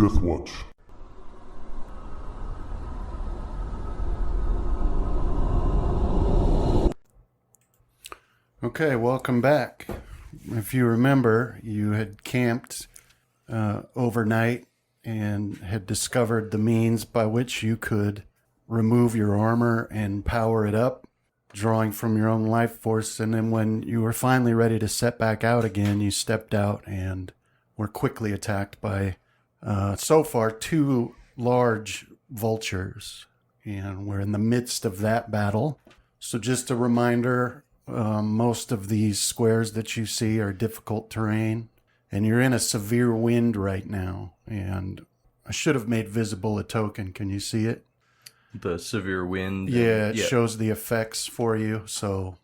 Death Watch. Okay, welcome back. If you remember, you had camped overnight and had discovered the means by which you could remove your armor and power it up, drawing from your own life force. And then when you were finally ready to set back out again, you stepped out and were quickly attacked by, so far, 2 large vultures. And we're in the midst of that battle. So just a reminder, most of these squares that you see are difficult terrain. And you're in a severe wind right now. And I should have made visible a token. Can you see it? The severe wind. Yeah, it shows the effects for you. So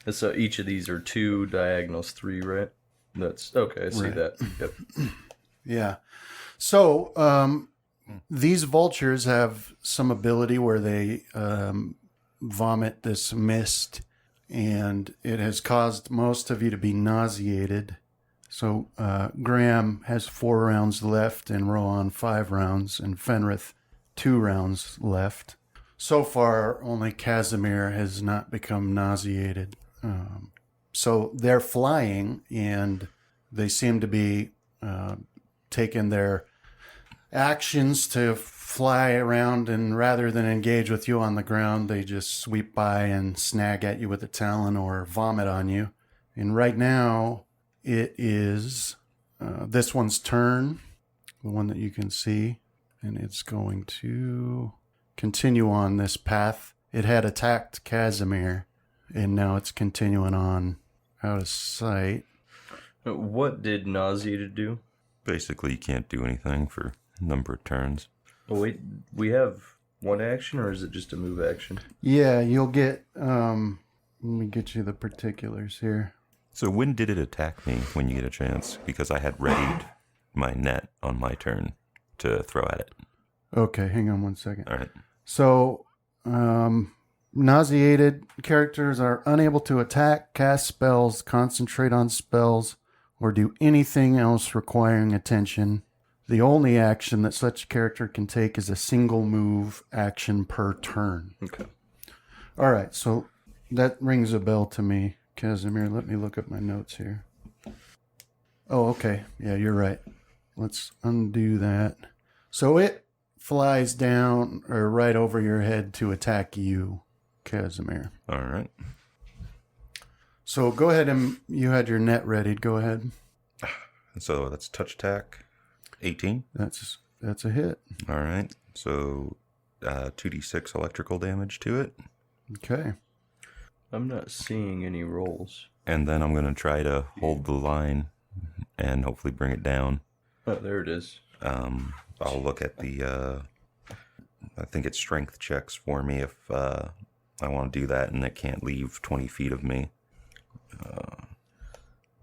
each of these are 2 diagonals, 3, right? That's okay. I see that. Yep. Yeah. So these vultures have some ability where they vomit this mist, and it has caused most of you to be nauseated. So Graham has 4 rounds left, and Rowan 5 rounds, and Fenrith 2 rounds left. So far, only Casimir has not become nauseated. So they're flying, and they seem to be taking their actions to fly around, and rather than engage with you on the ground, they just sweep by and snag at you with a talon or vomit on you. And right now, it is this one's turn, the one that you can see, and it's going to continue on this path. It had attacked Casimir, and now it's continuing on out of sight. What did nauseated do? Basically, you can't do anything for a number of turns. Oh, wait, we have 1 action, or is it just a move action? Yeah, you'll get, let me get you the particulars here. So when did it attack me when you get a chance? Because I had readied my net on my turn to throw at it. Okay, hang on 1 second. All right. So, nauseated characters are unable to attack, cast spells, concentrate on spells, or do anything else requiring attention. The only action that such a character can take is a single move action per turn. Okay. All right, so that rings a bell to me. Casimir, let me look at my notes here. Oh, okay. Yeah, you're right. Let's undo that. So it flies down or right over your head to attack you, Casimir. All right. So go ahead, and you had your net readied. Go ahead. So that's touch attack, 18. That's a hit. All right. So 2d6 electrical damage to it. Okay. I'm not seeing any rolls. And then I'm going to try to hold the line and hopefully bring it down. Oh, there it is. I'll look at the, I think it's strength checks for me if I want to do that, and it can't leave 20 feet of me.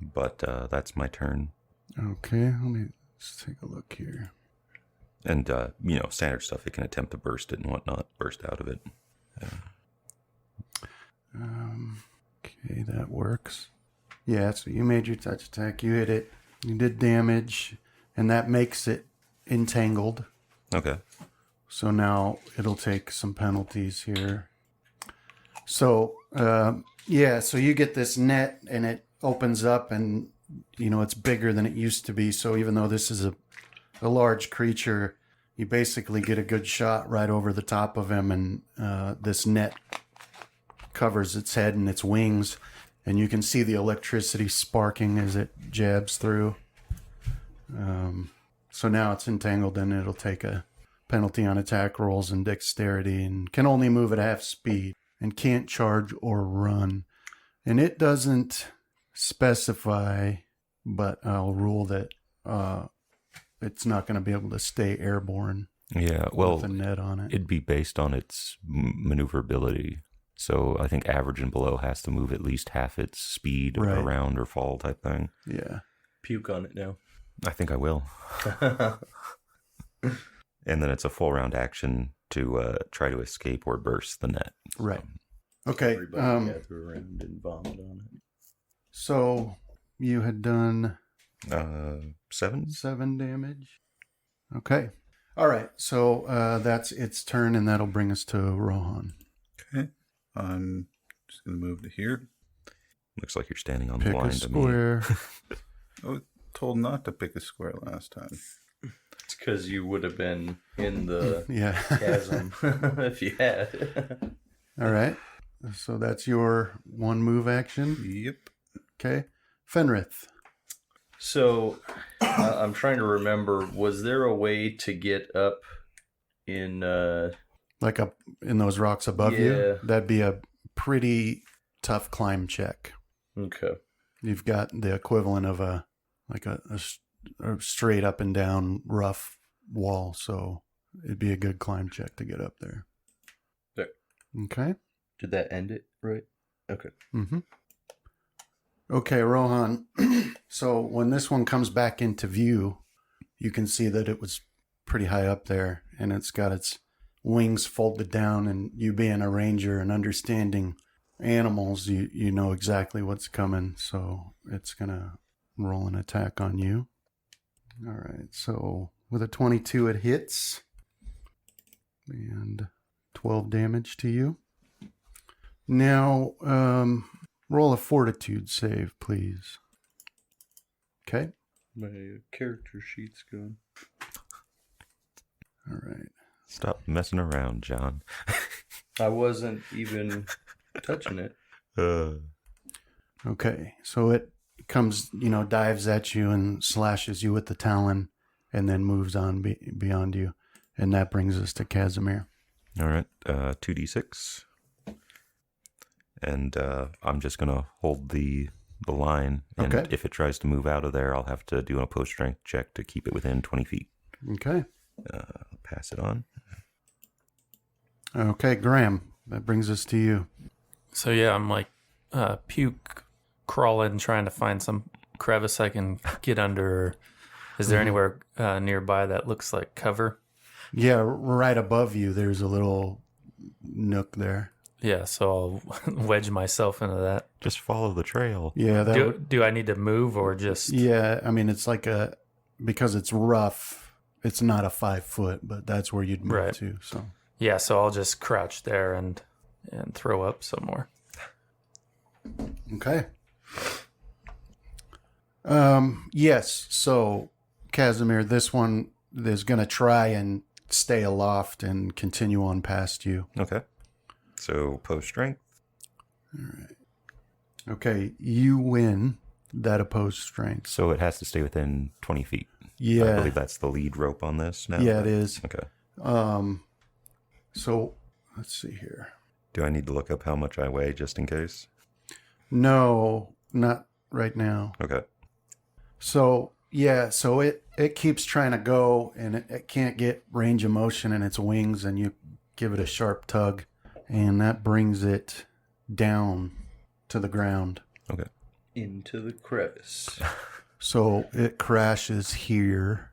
But that's my turn. Okay, let me just take a look here. And, standard stuff, it can attempt to burst it and whatnot, burst out of it. Okay, that works. Yeah, so you made your touch attack. You hit it. You did damage, and that makes it entangled. Okay. So now it'll take some penalties here. So, so you get this net, and it opens up, and, it's bigger than it used to be. So even though this is a large creature, you basically get a good shot right over the top of him, and this net covers its head and its wings, and you can see the electricity sparking as it jabs through. So now it's entangled, and it'll take a penalty on attack rolls and dexterity, and can only move at half speed, and can't charge or run. And it doesn't specify, but I'll rule that it's not going to be able to stay airborne. Yeah, well, with a net on it. It'd be based on its maneuverability. So I think average and below has to move at least half its speed around or fall type thing. Yeah. Puke on it now. I think I will. And then it's a full round action to try to escape or burst the net. So. Right. Okay. Everybody gather around and vomit on it. So you had done 7? 7 damage. Okay. All right. So that's its turn, and that'll bring us to Rohan. Okay. I'm just going to move to here. Looks like you're standing on the Pick a line to me. square. I was told not to pick a square last time. It's because you would have been in the Yeah. chasm if you had. All right. So that's your one move action. Yep. Okay. Fenrith. So I'm trying to remember, was there a way to get up in... Like up in those rocks above Yeah. you? That'd be a pretty tough climb check. Okay. You've got the equivalent of a straight up and down rough wall, so it'd be a good climb check to get up there. There. Okay. Did that end it right? Okay. Mm-hmm. Okay, Rohan. So when this one comes back into view, you can see that it was pretty high up there, and it's got its wings folded down, and you being a ranger and understanding animals, you know exactly what's coming, so it's gonna roll an attack on you. All right, so with a 22 it hits, and 12 damage to you. Now roll a fortitude save, please. Okay. My character sheet's gone. All right. Stop messing around, John. I wasn't even touching it. Okay, so it comes, dives at you and slashes you with the talon, and then moves on beyond you, and that brings us to Casimir. All right, 2d6. And I'm just going to hold the line, and Okay. if it tries to move out of there, I'll have to do a post strength check to keep it within 20 feet. Okay. Pass it on. Okay, Graham, that brings us to you. So yeah, I'm like puke crawling, trying to find some crevice I can get under. Is there anywhere nearby that looks like cover? Yeah, right above you, there's a little nook there. Yeah, so I'll wedge myself into that. Just follow the trail. Yeah, that Do I need to move or just... Yeah, I mean, it's like because it's rough, it's not a 5 foot, but that's where you'd move Right. to, so. Yeah, so I'll just crouch there and throw up somewhere. Okay. Yes, so, Casimir, this one is going to try and stay aloft and continue on past you. Okay. So post strength. Okay, you win that opposed strength. So it has to stay within 20 feet. I Yeah, believe that's the lead rope on this now. yeah, it is. Okay. So, let's see here. Do I need to look up how much I weigh just in case? No, not right now. Okay. So, yeah, so it keeps trying to go, and it can't get range of motion in its wings, and you give it a sharp tug, and that brings it down to the ground. Okay. Into the crevice. So it crashes here,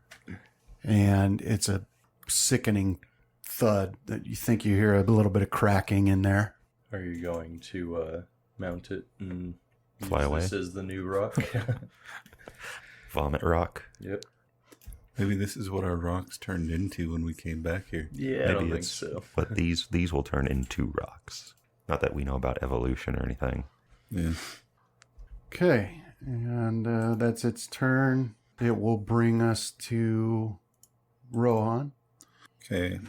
and it's a sickening thud that you think you hear a little bit of cracking in there. Are you going to mount it and Fly use away? this as the new rock? Vomit rock. Yep. Maybe this is what our rocks turned into when we came back here. Yeah, I don't think so. But these will turn into rocks. Not that we know about evolution or anything. Yeah. Okay, and that's its turn. It will bring us to Rohan. Okay.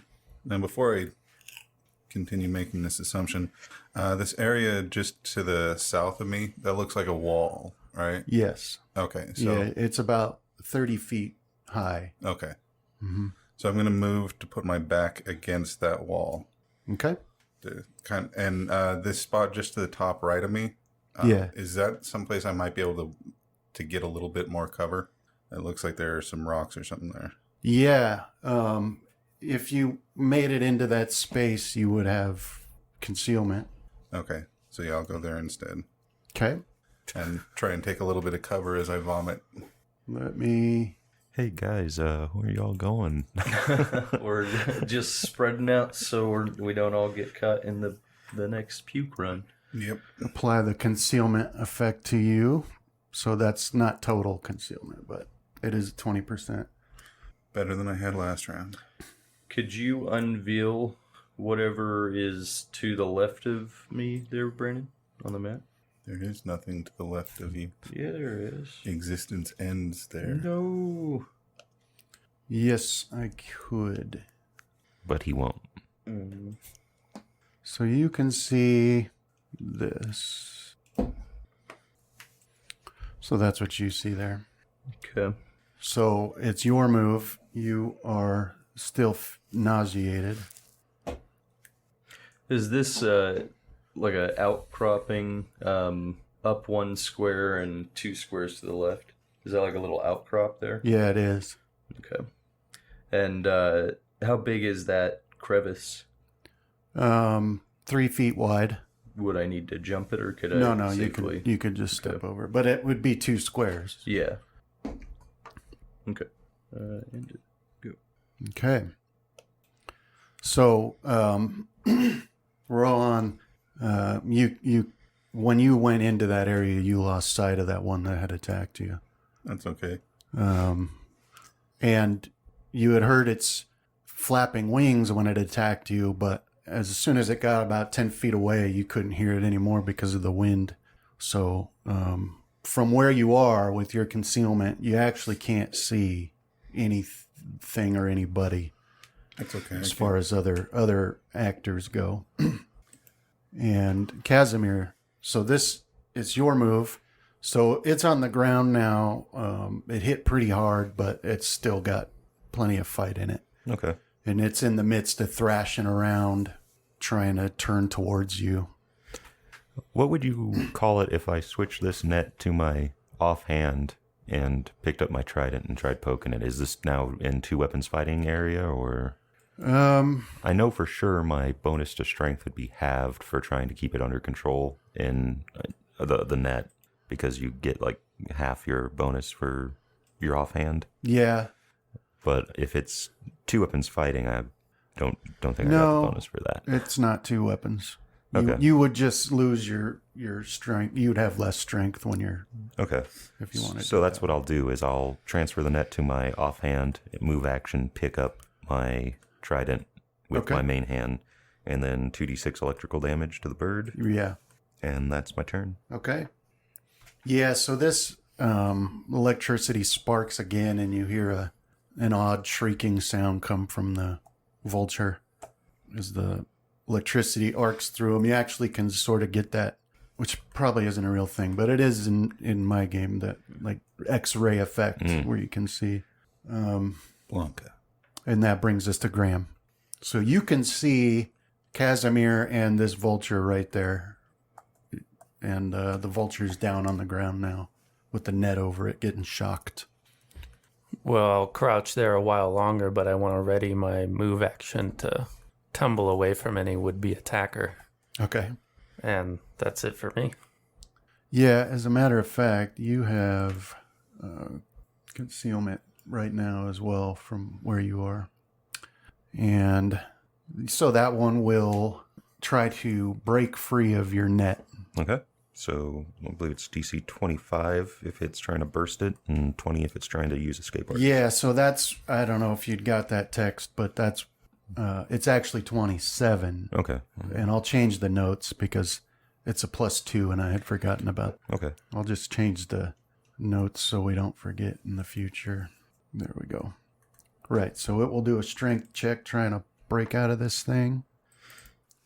Now, before I continue making this assumption, this area just to the south of me, that looks like a wall, right? Yes. Okay. So, Yeah, it's about 30 feet high. okay. Mm-hmm. So I'm going to move to put my back against that wall. Okay. And this spot just to the top right of me, Yeah. is that someplace I might be able to get a little bit more cover? It looks like there are some rocks or something there. Yeah. If you made it into that space, you would have concealment. Okay. So yeah, I'll go there instead. Okay. And try and take a little bit of cover as I vomit. Let me... Hey guys, where are y'all going? We're just spreading out so we don't all get caught in the next puke run. Yep. apply the concealment effect to you. So that's not total concealment, but it is 20%. Better than I had last round. Could you unveil whatever is to the left of me there, Brandon, on the map? There is nothing to the left of you. Yeah, there is. Existence ends there. No. Yes, I could. But he won't. Mm. So you can see this. So that's what you see there. Okay. So it's your move. You are still nauseated. Is this like a outcropping up one square and 2 squares to the left? Is that like a little outcrop there? Yeah, it is. Okay. And how big is that crevice? 3 feet wide. Would I need to jump it, or could I No, safely? you could just step over, but it would be 2 squares. Yeah. Okay. End it. Go. Okay. So, Rohan, you when you went into that area, you lost sight of that one that had attacked you, That's okay. and you had heard its flapping wings when it attacked you, but as soon as it got about 10 feet away, you couldn't hear it anymore because of the wind. So, from where you are with your concealment, you actually can't see anything or anybody That's okay. as far as other actors go. And Casimir, so this is your move. So it's on the ground now. It hit pretty hard, but it's still got plenty of fight in it. Okay. And it's in the midst of thrashing around, trying to turn towards you. What would you call it if I switched this net to my offhand and picked up my trident and tried poking it? Is this now in 2 weapons fighting area, or? I know for sure my bonus to strength would be halved for trying to keep it under control in the net, because you get like half your bonus for your offhand. Yeah. But if it's 2 weapons fighting, I don't think I got No. the bonus for that. It's not 2 weapons. Okay. You would just lose your strength. You would have less strength when you're, Okay. if you wanted to. So that's what I'll do, is I'll transfer the net to my offhand, move action, pick up my trident with Okay. my main hand, and then 2d6 electrical damage to the bird, Yeah. and that's my turn. Okay. Yeah, so this electricity sparks again, and you hear an odd shrieking sound come from the vulture as the electricity arcs through him. You actually can sort of get that, which probably isn't a real thing, but it is in my game, that like X-ray effect where you can see. Blanca. And that brings us to Graham. So you can see Casimir and this vulture right there. And the vulture's down on the ground now with the net over it, getting shocked. Well, I'll crouch there a while longer, but I want to ready my move action to tumble away from any would-be attacker. Okay. And that's it for me. Yeah, as a matter of fact, you have concealment right now as well from where you are. And so that one will try to break free of your net. Okay. So I believe it's DC 25 if it's trying to burst it, and 20 if it's trying to use escape artist. Yeah, so that's, I don't know if you'd got that text, but that's, it's actually 27. Okay. And I'll change the notes because it's a +2 and I had forgotten about. Okay. I'll just change the notes so we don't forget in the future. There we go. Right, so it will do a strength check trying to break out of this thing.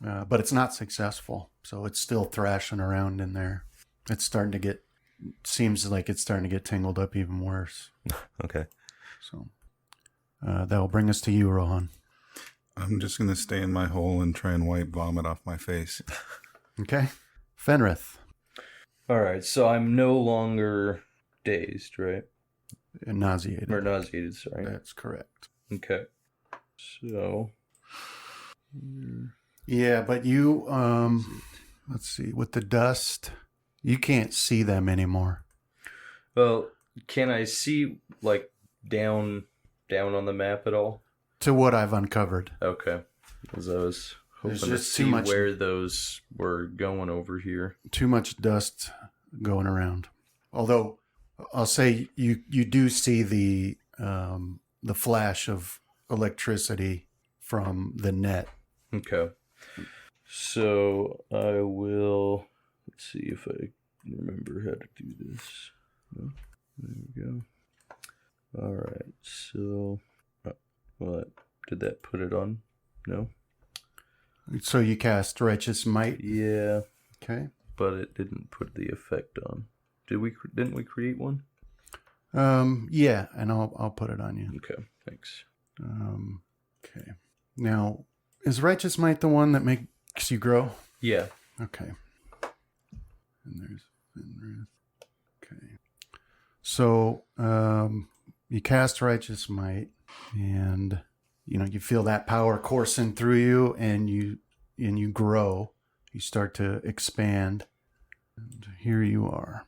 But it's not successful, so it's still thrashing around in there. It's starting to get, seems like it's starting to get tangled up even worse. Okay. So that will bring us to you, Rohan. I'm just going to stay in my hole and try and wipe vomit off my face. Okay. Fenrith. All right, so I'm no longer dazed, right? And nauseated. Or nauseated, sorry. That's correct. Okay. So, Yeah, but you, let's see, with the dust, you can't see them anymore. well, can I see like down on the map at all? To what I've uncovered. Okay. Because I was There's hoping to just too see much- where those were going over here. Too much dust going around. Although I'll say you do see the the flash of electricity from the net. Okay. So I will. Let's see if I remember how to do this. No? There we go. All right. So, what did that put it on? No. So you cast Righteous Might. Yeah, Okay. but it didn't put the effect on. Didn't we create one? Yeah, and I'll put it on you. Okay. Thanks. Okay. Now, is Righteous Might the one that makes you grow? Yeah. Okay. And there's Fenrith. Okay. So, you cast Righteous Might, and you feel that power coursing through you, and you grow. You start to expand. And here you are.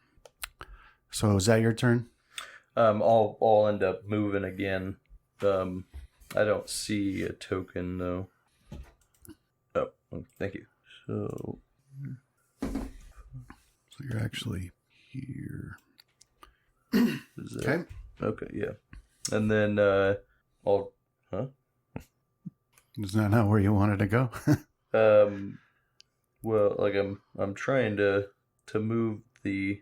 So, is that your turn? I'll end up moving again. I don't see a token though. Oh, thank you. So you're actually here. is that, Okay. Okay, yeah. And then I'll Is that not where you wanted to go? well, like I'm trying to move the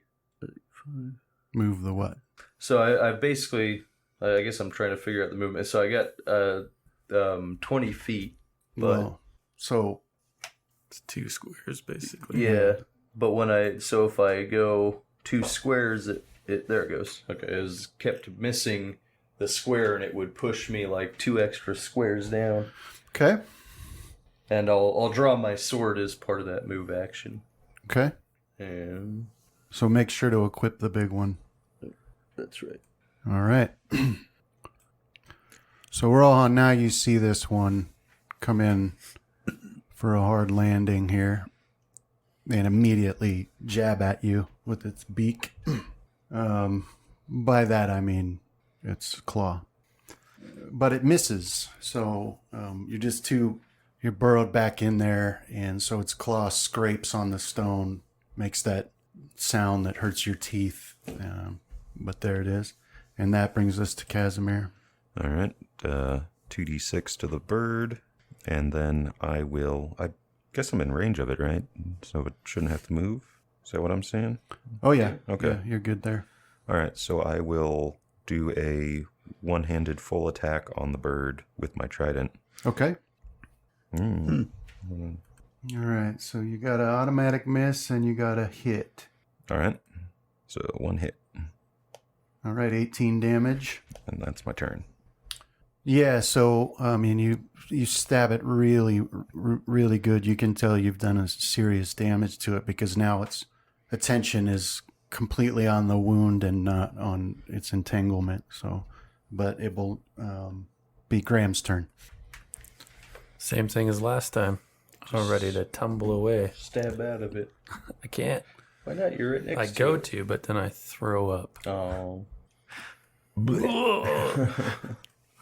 Move the what? So I basically I guess I'm trying to figure out the movement. So I got 20 feet, but Well, so It's 2 squares, basically. yeah. But if I go 2 squares, it there it goes. Okay, it was kept missing the square, and it would push me like 2 extra squares down. okay. And I'll draw my sword as part of that move action. Okay. And So make sure to equip the big one. that's right. All right. So we're all on now. You see this one come in for a hard landing here and immediately jab at you with its beak. By that, I mean its claw. But it misses. So you're burrowed back in there. And so its claw scrapes on the stone, makes that sound that hurts your teeth. But there it is. And that brings us to Casimir. All right. 2d6 to the bird. And then I guess I'm in range of it, right? So it shouldn't have to move. Is that what I'm saying? Oh, yeah. Okay. Yeah, you're good there. All right. So I will do a one-handed full attack on the bird with my trident. Okay. Mm. All right. So you got an automatic miss and you got a hit. All right. So 1 hit. All right. 18 damage. And that's my turn. Yeah. So, I mean, you stab it really, really good. You can tell you've done a serious damage to it because now its attention is completely on the wound and not on its entanglement. So, but it will be Graham's turn. Same thing as last time. I'm ready to tumble away. Stab out of it. I can't. Why not? You're right next I to go it. to, but then I throw up. Oh.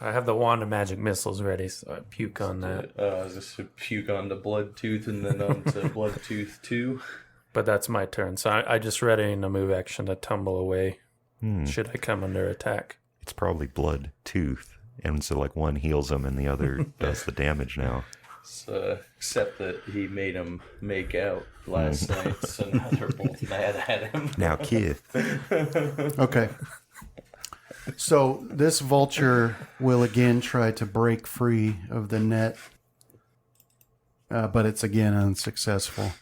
I have the wand of magic missiles ready, so I puke on that. I was just to puke onto blood tooth and then onto blood tooth 2. But that's my turn, so I just ready in a move action to tumble away. Should I come under attack? It's probably blood tooth. And so like one heals him and the other does the damage now. So, except that he made him make out last night, so now they're both mad at him. Now, Kith. Okay. So this vulture will again try to break free of the net, but it's again unsuccessful.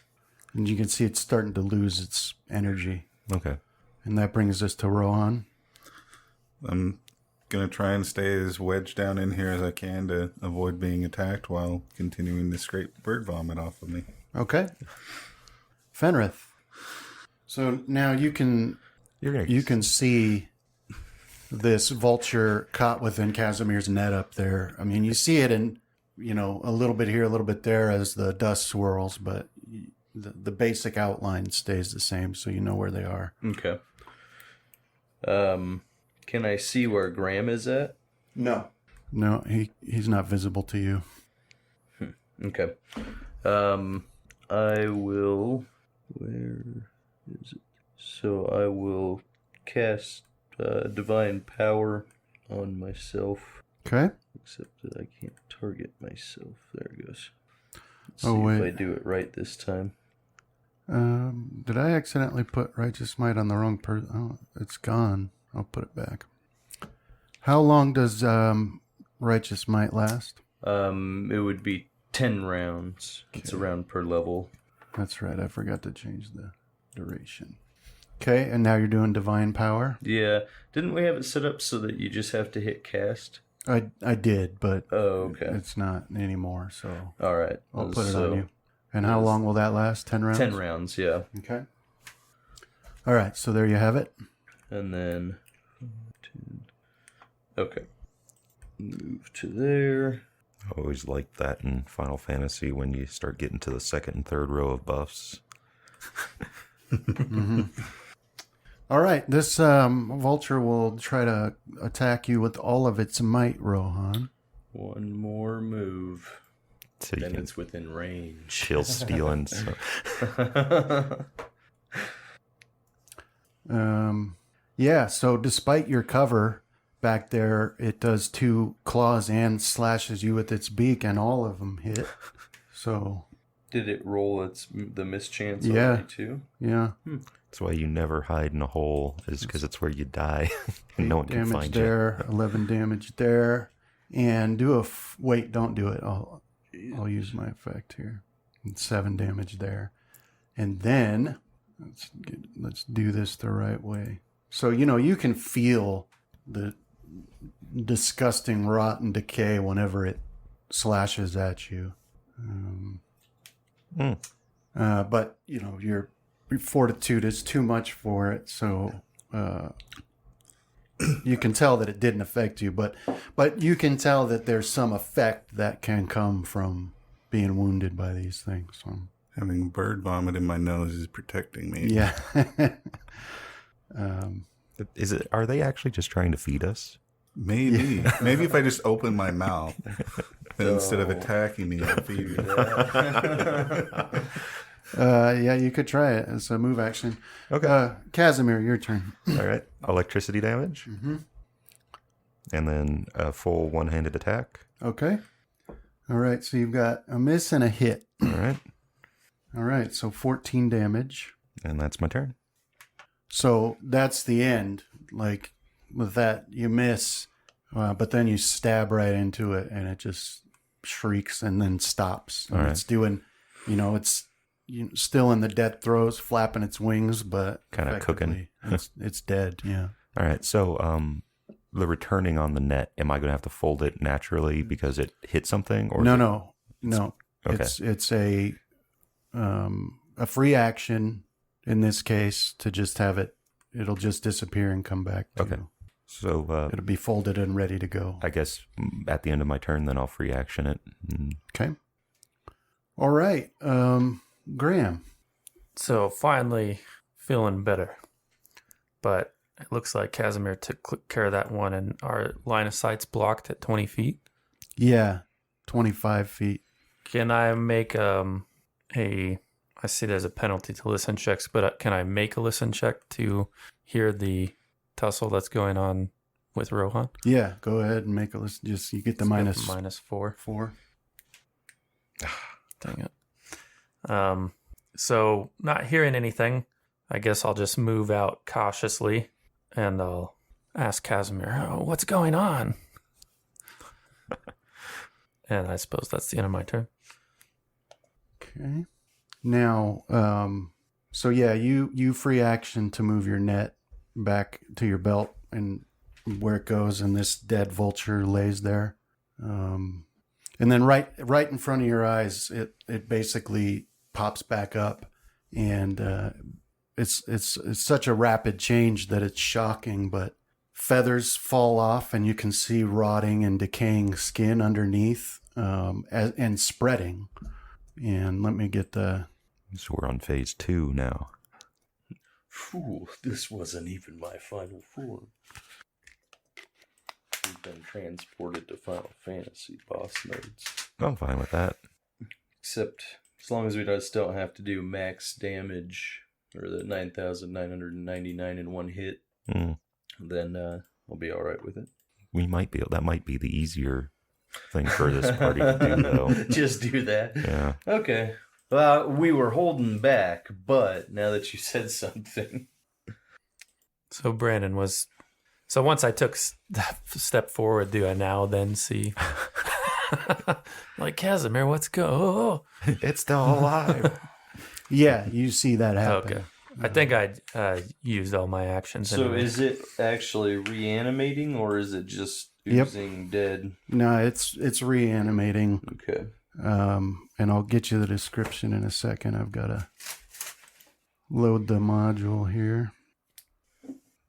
And you can see it's starting to lose its energy. Okay. And that brings us to Rohan. I'm going to try and stay as wedged down in here as I can to avoid being attacked while continuing to scrape bird vomit off of me. Okay. Fenrith. So now you can see this vulture caught within Casimir's net up there. I mean, you see it in, a little bit here, a little bit there as the dust swirls, but the basic outline stays the same, so you know where they are. Okay. Can I see where Graham is at? No, he's not visible to you. Okay. I will... Where is it? So I will cast Divine Power on myself. Okay. Except that I can't target myself. There it goes. Let's Oh, see wait. if I do it right this time. Did I accidentally put Righteous Might on the wrong person? Oh, it's gone. I'll put it back. How long does Righteous Might last? It would be 10 rounds. It's a round per level. That's right. I forgot to change the duration. Okay, and now you're doing Divine Power. Yeah. Didn't we have it set up so that you just have to hit cast? I did, but Oh, okay. it's not anymore, so All right. I'll put it So, on you. And how long will that last? 10 rounds? 10 rounds, yeah. Okay. All right, so there you have it. And then... Okay. Move to there. I always liked that in Final Fantasy when you start getting to the second and third row of buffs. All right, this vulture will try to attack you with all of its might, Rohan. One more move. So you Then can it's within range. chill stealing. So. Yeah, so despite your cover back there, it does 2 claws and slashes you with its beak, and all of them hit. So, Did it roll the mischance Yeah. already too? yeah. That's why you never hide in a hole, is because it's where you die. And no one can Damage find you. there, 11 damage there. And do a... wait, don't do it. I'll use my effect here. And 7 damage there. And then, let's do this the right way. So, you can feel the disgusting rot and decay whenever it slashes at you. But, your fortitude is too much for it, so you can tell that it didn't affect you, but you can tell that there's some effect that can come from being wounded by these things. So, Having bird vomit in my nose is protecting me. yeah. Are they actually just trying to feed us? Maybe. Maybe if I just open my mouth, then instead of attacking me, it'll feed me. Yeah, you could try it as a move action. Okay. Casimir, your turn. All right. Electricity damage. And then a full one-handed attack. Okay. All right, so you've got a miss and a hit. All right. All right, so 14 damage. And that's my turn. So that's the end. Like, with that, you miss, but then you stab right into it, and it just shrieks and then stops. And All right. it's doing, it's still in the death throes, flapping its wings, but Kinda cooking. effectively, it's dead. Yeah. All All right. So, the returning on the net, am I going to have to fold it naturally because it hit something? Or No. Okay. It's a free action in this case to just have it. It'll just disappear and come back to Okay. you. So, It'll be folded and ready to go. I guess at the end of my turn, then I'll free action it. Okay. All right. Graham. So finally feeling better. But it looks like Casimir took care of that one, and our line of sight's blocked at 20 feet. Yeah. 25 feet. Can I make I see there's a penalty to listen checks, but can I make a listen check to hear the tussle that's going on with Rohan? Yeah. Go ahead and make a list. Just you get the Let's go minus -4. 4. Dang it. So not hearing anything, I guess I'll just move out cautiously and I'll ask Casimir, what's going on? And I suppose that's the end of my turn. Okay. Now, so yeah, you free action to move your net back to your belt and where it goes, and this dead vulture lays there. And then right in front of your eyes, it basically pops back up, and it's such a rapid change that it's shocking. But feathers fall off, and you can see rotting and decaying skin underneath, and spreading. And let me get the. So we're on phase 2 now. Phew, this wasn't even my final form. We've been transported to Final Fantasy boss modes. I'm fine with that. Except, as long as we just don't have to do max damage, or the 9,999 in one hit, Mm. then I'll be alright with it. that might be the easier thing for this party to do, though. Just do that. Yeah. Okay. We were holding back, but now that you said something. So Brandon was. So once I took that step forward, do I now then see? Like, Casimir, let's go. It's still alive. Yeah, you see that happen. Okay. I think I used all my actions. So anyway. is it actually reanimating, or is it just Yep. oozing dead? No, it's reanimating. Okay. And I'll get you the description in a second. I've got to load the module here.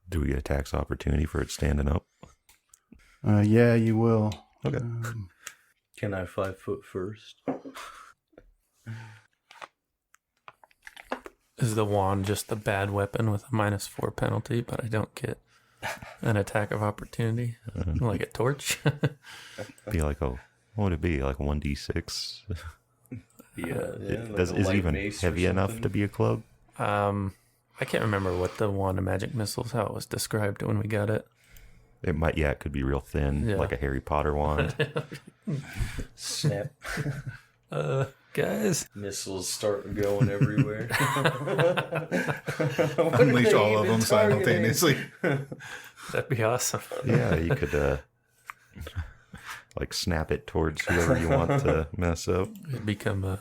Do we get a tax opportunity for it standing up? Yeah, you will. Okay. Can I 5 foot first? Is the wand just a bad weapon with a -4 penalty, but I don't get an attack of opportunity? Like a torch? Be like what would it be? Like 1d6? Yeah. like Is a it light even mace or heavy enough something? to be a club? I can't remember what the wand of magic missiles, how it was described when we got it. It might. Yeah, it could be real thin, Yeah. like a Harry Potter wand. Snap. Guys. Missiles start going everywhere. Unleash all of them simultaneously. That'd be awesome. Yeah, you could like snap it towards whoever you want to mess up. It'd become a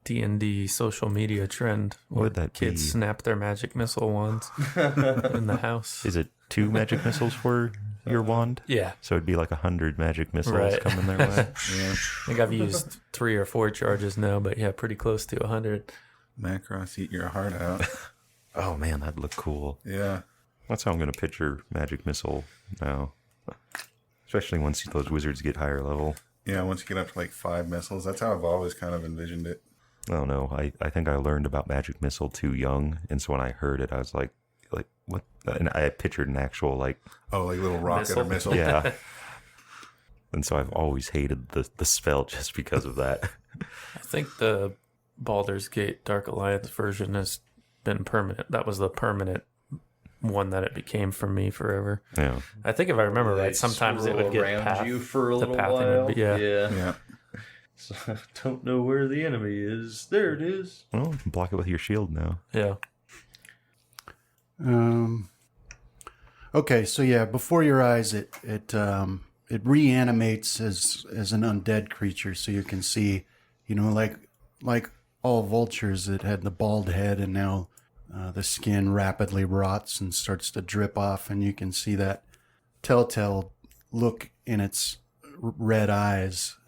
D&D social media trend. What would that kids be? snap their magic missile wands in the house. Is it 2 magic missiles for your wand? Yeah. So it'd be like 100 magic missiles Right. coming their way. Yeah. I think I've used 3 or 4 charges now, but yeah, pretty close to 100. Macross, eat your heart out. Oh man, that'd look cool. Yeah. That's how I'm gonna picture magic missile now. Especially once those wizards get higher level. Yeah, once you get up to like 5 missiles, that's how I've always kind of envisioned it. I don't know. I think I learned about magic missile too young, and so when I heard it, I was like what? And I pictured an actual Oh, like little rocket or missile. yeah. And so I've always hated the spell just because of that. I think the Baldur's Gate Dark Alliance version has been permanent. That was the permanent one that it became for me forever. Yeah. I think if I remember They right, sometimes it would get swirl around path. you for a the little pathing while. would be- yeah. Yeah. So I don't know where the enemy is. There it is. Well, you can block it with your shield now. Yeah. Okay, so yeah, before your eyes, it reanimates as an undead creature, so you can see, like all vultures, it had the bald head, and now the skin rapidly rots and starts to drip off, and you can see that telltale look in its red eyes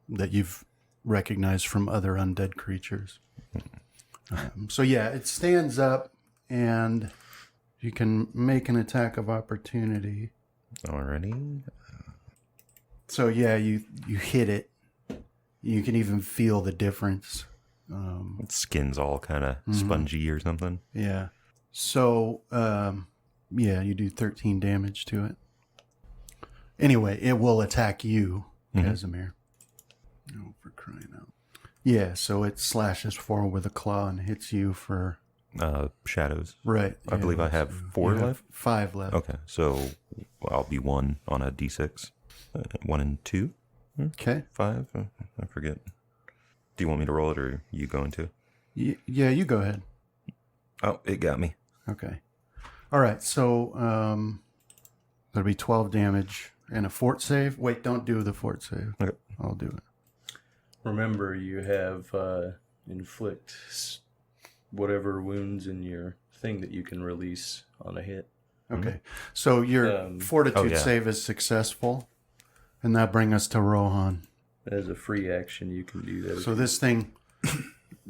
that you've recognized from other undead creatures. So yeah, it stands up, and you can make an attack of opportunity. Alrighty. So yeah, you hit it. You can even feel the difference. Its skin's all kind of spongy or something. Yeah. So yeah, you do 13 damage to it. Anyway, it will attack you, Casimir. Oh, for crying out. Yeah, so it slashes forward with a claw and hits you for... Shadows. Right. I believe I have 4 You have left. 5 left. Okay, so I'll be 1 on a d6. 1 and 2? Okay. 5? I forget. Do you want me to roll it, or are you going to? Yeah, you go ahead. Oh, it got me. Okay. All right, so there'll be 12 damage and a fort save. Wait, don't do the fort save. Okay. I'll do it. Remember, you have inflict whatever wounds in your thing that you can release on a hit. Okay. So your fortitude yeah. save is successful, and that brings us to Rohan. As a free action, you can do that. So this thing,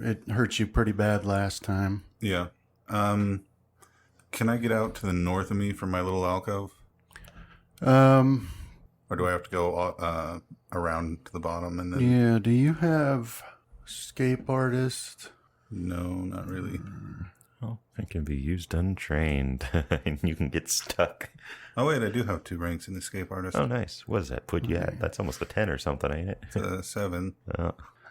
it hurt you pretty bad last time. Yeah. Can I get out to the north of me from my little alcove? Or do I have to go around to the bottom and then... Yeah, do you have escape artist? No, not really. Oh, it can be used untrained, and you can get stuck. Oh, wait, I do have 2 ranks in escape artist. Oh, nice. What does that put you at? That's almost a 10 or something, ain't it? It's 7.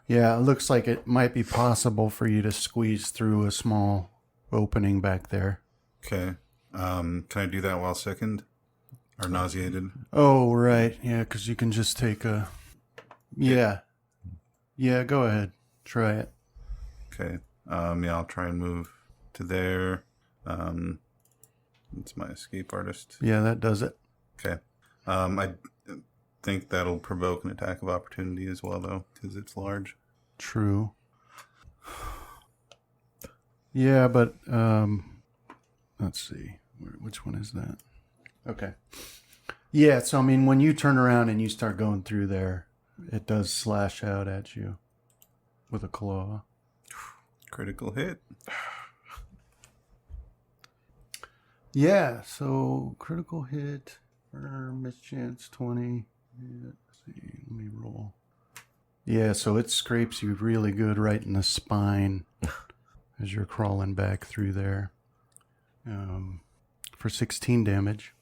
Yeah, it looks like it might be possible for you to squeeze through a small opening back there. Okay. Can I do that while sickened? Or nauseated. Oh, right. Yeah, because you can just take a... Yeah. Yeah, go ahead. Try it. Okay. Yeah, I'll try and move to there. It's my escape artist. Yeah, that does it. Okay. I think that'll provoke an attack of opportunity as well, though, because it's large. True. Yeah, but let's see. Which one is that? Okay. Yeah, so I mean, when you turn around and you start going through there, it does slash out at you with a claw. Critical hit. Yeah, so critical hit or mischance 20. Yeah, let's see, let me roll. Yeah, so it scrapes you really good right in the spine as you're crawling back through there for 16 damage.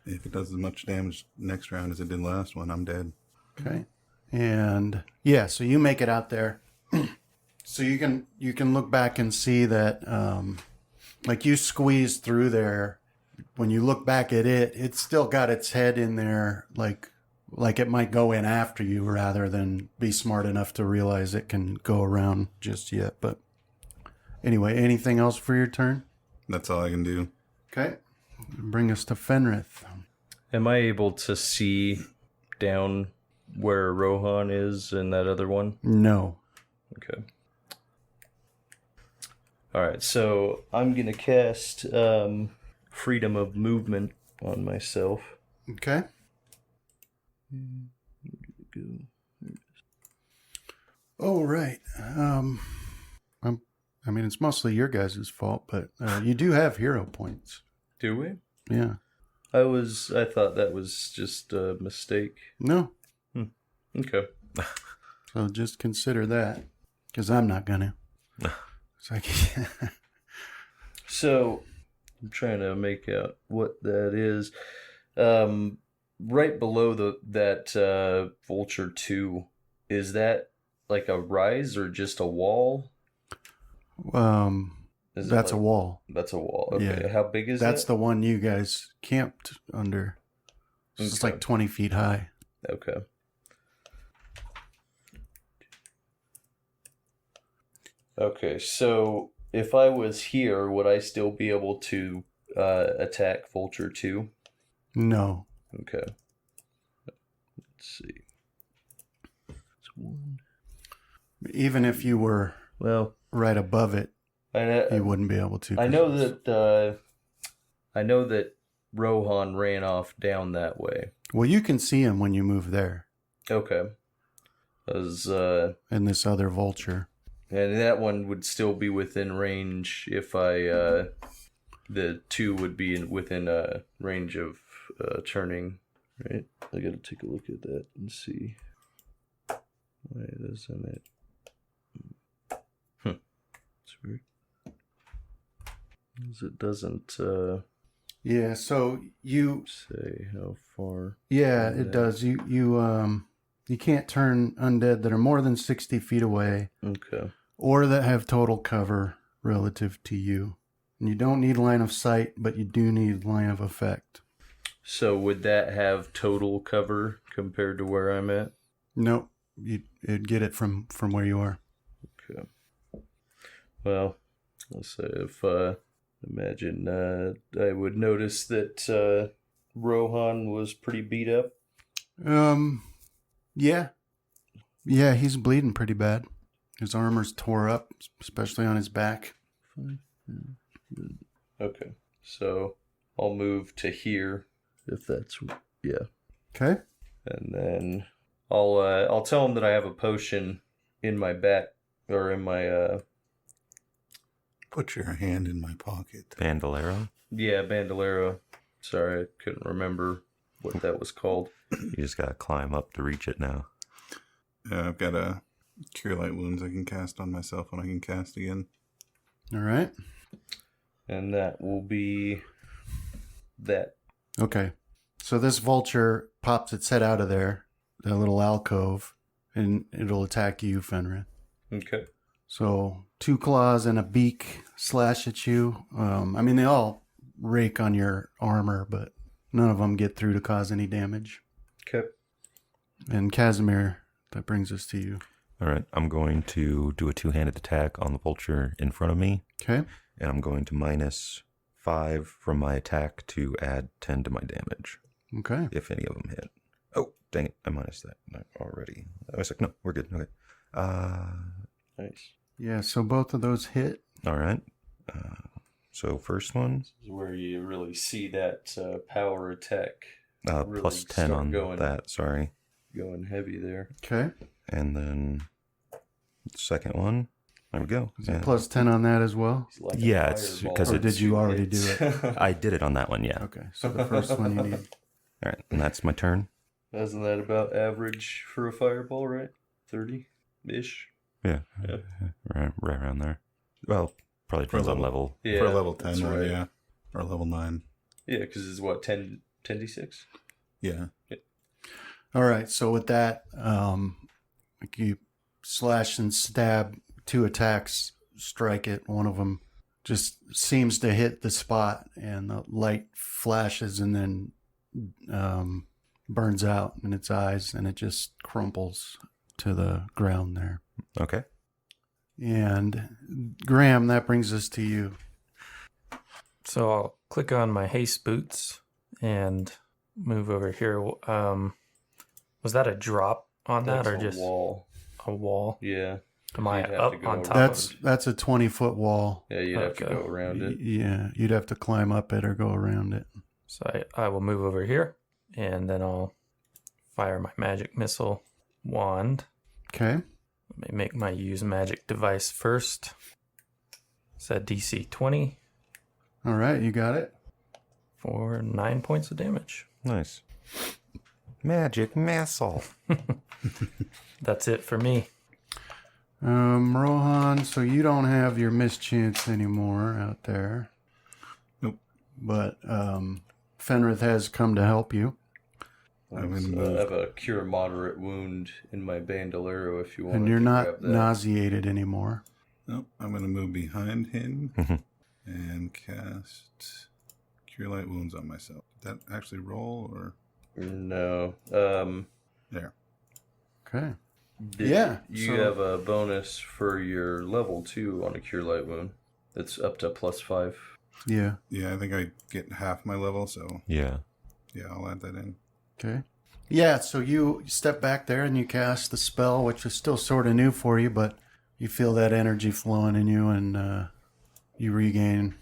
If it does as much damage next round as it did last one, I'm dead. Okay. And yeah, so you make it out there. So you can look back and see that like you squeeze through there. When you look back at it, it's still got its head in there like it might go in after you rather than be smart enough to realize it can go around just yet. But anyway, anything else for your turn? That's all I can do. Okay. Bring us to Fenrith. Am I able to see down where Rohan is in that other one? No. Okay. Alright, so I'm going to cast Freedom of Movement on myself. Okay. Oh, right. I mean, it's mostly your guys' fault, but you do have hero points. Do we? Yeah. I thought that was just a mistake. No. Okay. So just consider that, because I'm not gonna. It's like, So I'm trying to make out what that is. Right below that Vulture 2, is that like a rise or just a wall? Is it that's a like- wall. That's a wall. Okay. Yeah. How big is That's that? the one you guys camped under. It's Okay. like 20 feet high. Okay. Okay, so if I was here, would I still be able to attack Vulture 2? No. Okay. Let's see. It's one. Even if you were Well, right above it, I you wouldn't be able to. I know that Rohan ran off down that way. Well, you can see him when you move there. Okay. As And this other vulture. and that one would still be within range if I the 2 would be within range of turning, right? I gotta take a look at that and see why doesn't it. It's weird. 'Cause it doesn't Yeah, so you say how far. yeah, Yeah. it does. You can't turn undead that are more than 60 feet away Okay. or that have total cover relative to you. And you don't need line of sight, but you do need line of effect. So would that have total cover compared to where I'm at? Nope. You'd get it from where you are. Okay. Well, let's say if imagine I would notice that Rohan was pretty beat up. Yeah. Yeah, he's bleeding pretty bad. His armor's tore up, especially on his back. Okay. So I'll move to here if that's yeah. Okay. And then I'll tell him that I have a potion in my back or in my Put your hand in my pocket. Bandolero? bandolero. Sorry, I couldn't remember what that was called. You just gotta climb up to reach it now. Yeah, I've got a Cure Light Wounds I can cast on myself when I can cast again. All right. And that will be that. Okay. So this vulture pops its head out of there, that little alcove, and it'll attack you, Fenrir. Okay. So 2 claws and a beak slash at you. I mean, they all rake on your armor, but None of them get through to cause any damage. Okay. And Casimir, that brings us to you. All right. I'm going to do a two-handed attack on the vulture in front of me, Okay. and I'm going to -5 from my attack to add 10 to my damage, Okay. if any of them hit. Oh, dang it. I minus that already. I was like, no, we're good. Okay. Nice. Yeah, so both of those hit. All right. So first one, This is where you really see that power attack really plus 10 start on going. that. Sorry. Going heavy there. Okay. And then the second one. There we go. Is it plus 10 on that as well? It's like a Yeah, it's fireball. because Or it's- did you already do it? I did it on that one, yeah. Okay, so the first one you need. All right, and that's my turn. Isn't that about average for a fireball, right? 30-ish? Yeah, Yeah. right around there. Well, probably For depends on level. level. Yeah, For a level 10 that's one, right. yeah. Or level 9. Yeah, because it's what, 10d6? Yeah. All right, so with that, like you slash and stab, 2 attacks, strike it. One of them just seems to hit the spot, and the light flashes and then burns out in its eyes, and it just crumples to the ground there. Okay. And Graham, that brings us to you. So I'll click on my haste boots and move over here. Was that a drop on That's that or a just wall. a wall? Yeah. Am I You'd have to up go on over. top That's a 20-foot wall. Yeah, you'd have to Okay. go around it. Yeah, you'd have to climb up it or go around it. So I will move over here and then I'll fire my magic missile wand. Okay. Let me make my use magic device first. It's a DC 20 All right, you got it. for 9 points of damage. Nice. Magic missile. That's it for me. Rohan, so you don't have your mischance anymore out there. Nope. But Fenrith has come to help you. I'm gonna So move. I have a cure moderate wound in my bandolero if you want. And you're to not grab that. nauseated anymore. Nope. I'm going to move behind him Mhm. and cast Cure Light Wounds on myself. Did that actually roll or? No. There. Okay. You so- have a bonus for your level 2 on a cure light wound. It's up to +5. Yeah. Yeah, I think I get half my level, so Yeah. yeah, I'll add that in. Okay. Yeah, so you step back there and you cast the spell, which is still sort of new for you, but you feel that energy flowing in you, and you regain,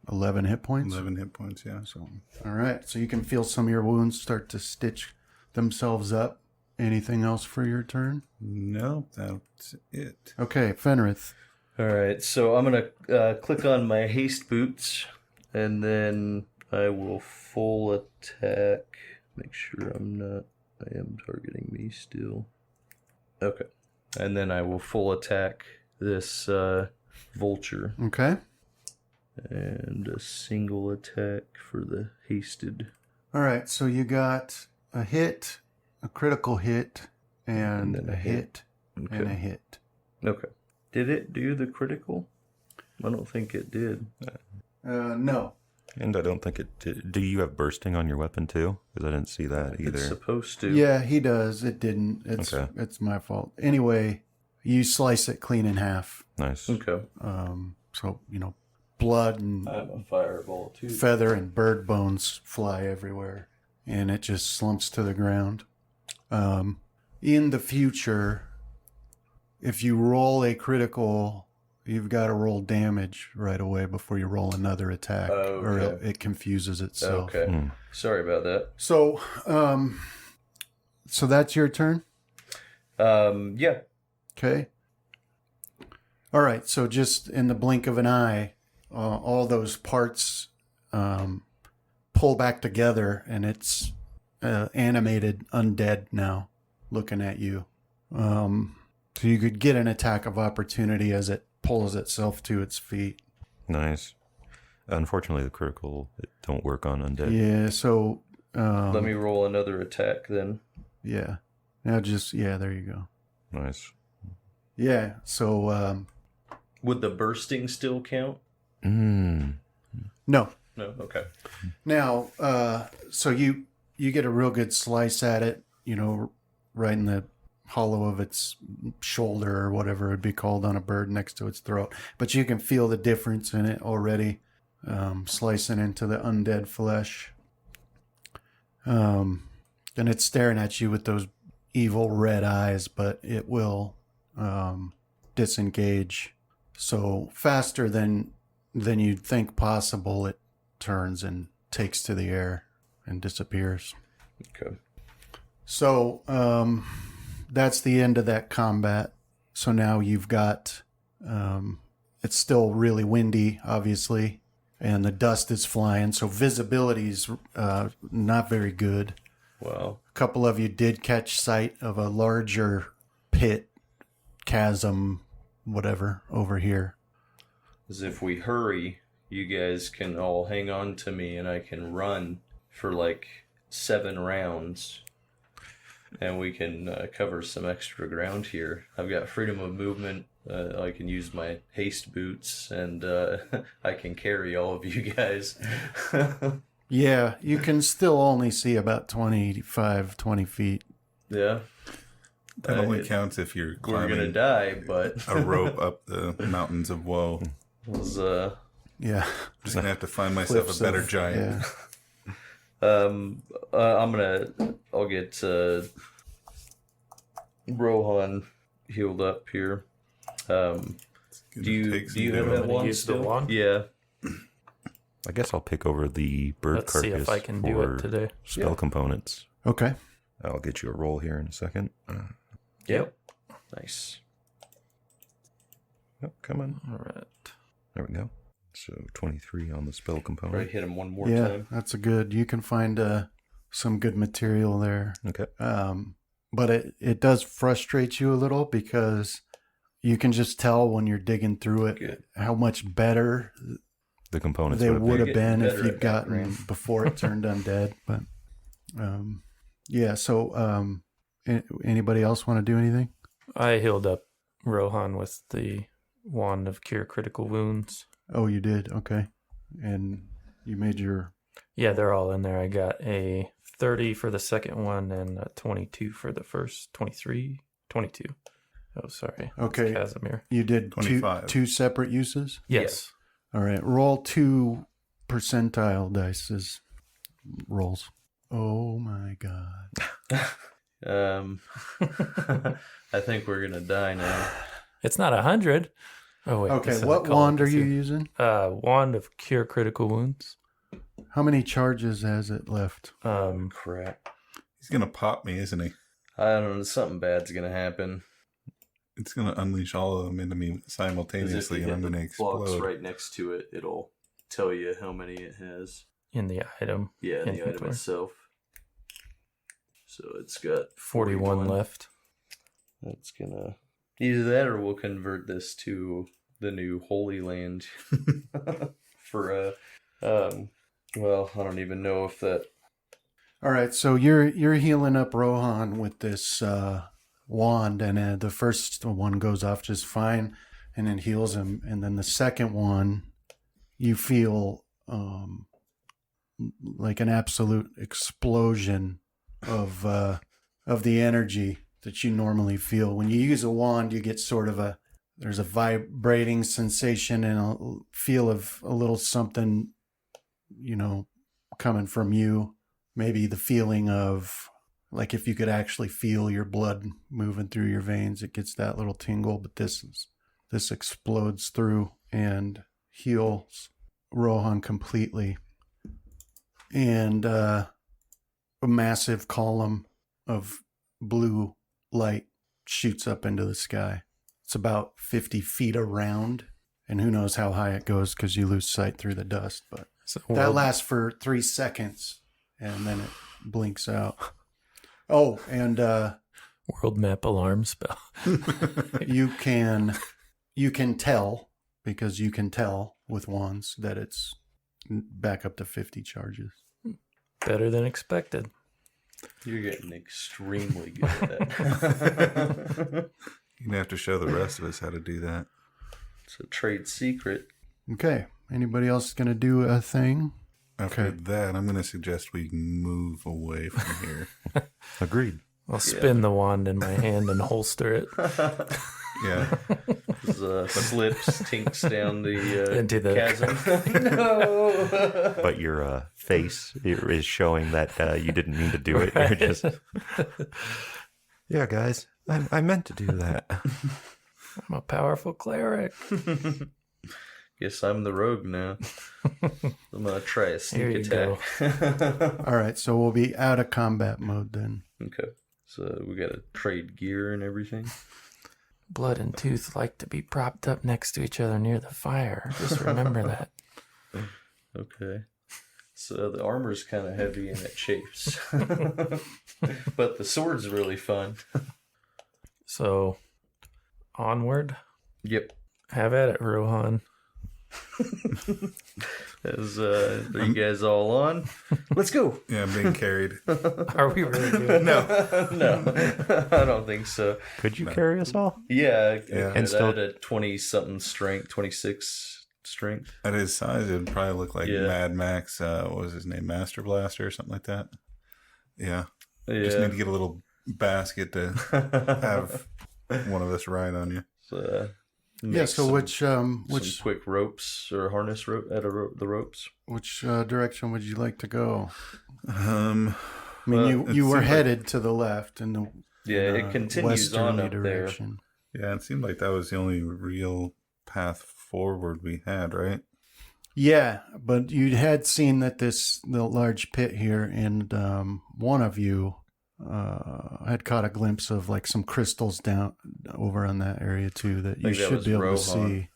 11 hit points? 11 hit points, yeah. So, all right. So you can feel some of your wounds start to stitch themselves up. Anything else for your turn? Nope, that's it. Okay, Fenrith. All right, so I'm going to click on my haste boots, and then I will full attack. Make sure I am targeting me still. Okay. And then I will full attack this vulture. Okay. And a single attack for the hasted. All right. So you got a hit, a critical hit, and then a a hit, Okay. and a hit. Okay. Did it do the critical? I don't think it did. No. And I don't think it did. Do you have bursting on your weapon too? Because I didn't see that either. It's supposed to. Yeah, he does. It didn't. Okay. It's my fault. Anyway, you slice it clean in half. Nice. Okay. So blood and I have a fireball too. feather and bird bones fly everywhere, and it just slumps to the ground. In the future, if you roll a critical, you've got to roll damage right away before you roll another attack, or Okay. it confuses itself. Okay. Hmm. Sorry about that. So, so that's your turn. Yeah. Okay. All right. So just in the blink of an eye, all those parts pull back together, and it's animated undead now, looking at you. So you could get an attack of opportunity as it pulls itself to its feet. Nice. Unfortunately, the critical it don't work on undead. Yeah. So Let me roll another attack then. yeah. Now there you go. Nice. Yeah. So Would the bursting still count? Mm. no. No. Okay. Now, so you get a real good slice at it, right in the hollow of its shoulder or whatever it'd be called on a bird next to its throat. But you can feel the difference in it already, slicing into the undead flesh. And it's staring at you with those evil red eyes, but it will disengage. So faster than you'd think possible, it turns and takes to the air and disappears. Okay. So that's the end of that combat. So now you've got, it's still really windy, obviously, and the dust is flying. So visibility's not very good. Wow. A couple of you did catch sight of a larger pit, chasm, whatever, over here. As if we hurry, you guys can all hang on to me and I can run for like 7 rounds. And we can cover some extra ground here. I've got freedom of movement. I can use my haste boots, and I can carry all of you guys. Yeah, you can still only see about 20 feet. Yeah. That only counts if you're We're going to climbing die, but... a rope up the mountains of woe. was, Yeah. Just gonna have to find myself Cliffs a better of- giant. Yeah. I'll get Rohan healed up here. Do you have that gonna wand use the still? wand? Yeah. I guess I'll pick over the bird Let's see carcass if I can do for it today. spell components. Okay. I'll get you a roll here in a second. Yep. Nice. Oh, come on. All right. There we go. So 23 on the spell component. Probably hit him one more Yeah, time. that's a good. You can find some good material there. Okay. But it does frustrate you a little because you can just tell when you're digging through it Good. how much better The components they would would have getting been if better you'd at gotten background. before it turned undead. But yeah. So anybody else want to do anything? I healed up Rohan with the wand of cure critical wounds. Oh, you did. Okay, and you made your. Yeah, they're all in there. I got a 30 for the second one and a 22 for the first. 23, 22. Oh, sorry. Okay. Casimir. You did 25. two separate uses. Yes. All right. Roll 2 percentile dice as rolls. Oh my god. I think we're gonna die now. It's not 100. Oh, wait. this Okay. is a What color wand are to you see. using? Wand of cure critical wounds. How many charges has it left? Crap. He's gonna pop me, isn't he? I don't know. Something bad's gonna happen. It's gonna unleash all of them into me 'Cause if simultaneously, you and I'm hit gonna the blocks explode. right next to it, it'll tell you how many it has. In the item. Yeah, the item Inventory. itself. So it's got 41 left. That's gonna either that or we'll convert this to the new Holy Land for well, I don't even know if that. All right. So you're healing up Rohan with this wand, and the first one goes off just fine, and then heals him, and then the second one, you feel like an absolute explosion of the energy that you normally feel when you use a wand. You get sort of there's a vibrating sensation and a feel of a little something, coming from you. Maybe the feeling of like if you could actually feel your blood moving through your veins, it gets that little tingle. But this explodes through and heals Rohan completely. And a massive column of blue light shoots up into the sky. It's about 50 feet around, and who knows how high it goes because you lose sight through the dust. But So that lasts for 3 seconds, and then it blinks out. Oh, and world map alarm spell. you can tell, because you can tell with wands, that it's back up to 50 charges. Better than expected. You're getting extremely good at that. You're gonna have to show the rest of us how to do that. It's a trade secret. Okay. Anybody else going to do a thing? After that, I'm going to suggest we move away from here. Agreed. I'll spin the wand in my hand and holster it Yeah. Slips, tinks down the into the chasm. No. But your face is showing that you didn't mean to do it. You're just, yeah, guys, I meant to do that. I'm a powerful cleric. Guess I'm the rogue now. I'm gonna try a Here sneak you attack. All right, so we'll be out of combat mode then. Okay, so we gotta trade gear and everything. Blood and Tooth like to be propped up next to each other near the fire. Just remember that. Okay. So the armor's kind of heavy and it chafes. But the sword's really fun. So, onward. Yep. Have at it, Rohan. Are you guys all on? Let's go. Yeah, I'm being carried. Are we really doing that? No, I don't think so. Could you carry us all? Yeah, Yeah. and And still- at a 20-something strength, 26 strength. At his size, it would probably look like Yeah. Mad Max. What was his name? Master Blaster or something like that. Yeah. Yeah. Just need to get a little basket to have one of us ride on you. So, Yeah. make So some- which some which quick ropes or harness rope at the ropes. direction would you like to go? Um, I mean, Well, it you were seems like- headed to the left in the Yeah, it continues on westerly up direction. yeah, it seemed like that was the only real path forward we had, right? Yeah, but you had seen that the large pit here, and one of you had caught a glimpse of like some crystals down over on that area too that you think that should was be able to Rohan. see.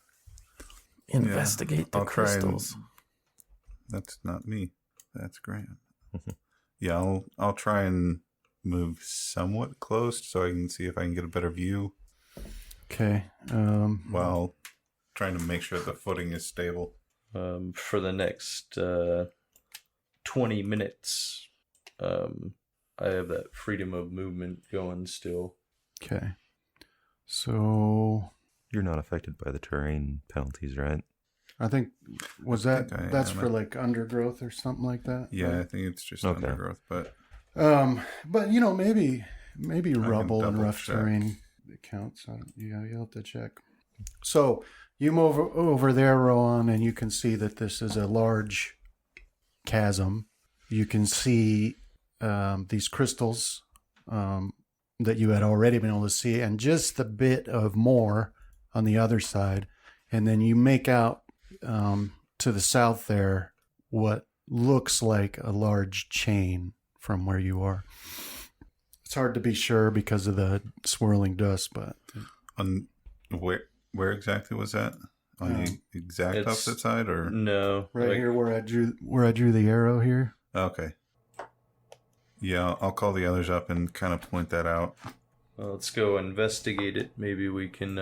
Investigate the I'll try and- crystals. That's not me. That's Graham. Yeah, I'll try and move somewhat close so I can see if I can get a better view Okay. while trying to make sure the footing is stable. For the next 20 minutes. I have that freedom of movement going still. Okay. So You're not affected by the terrain penalties, right? I think think I that's am. for like undergrowth or something like that. Yeah, I think it's just Okay. undergrowth, but But you know, maybe rubble and double rough check. terrain it counts. Yeah, you'll have to check. So you move over there, Rowan, and you can see that this is a large chasm. You can see these crystals that you had already been able to see, and just a bit of more on the other side. And then you make out to the south there what looks like a large chain from where you are. It's hard to be sure because of the swirling dust, but on where exactly was that? On the exact It's- opposite side, or No. right like- here where I drew the arrow here. okay? Yeah, I'll call the others up and kind of point that out. Well, let's go investigate it. Maybe we can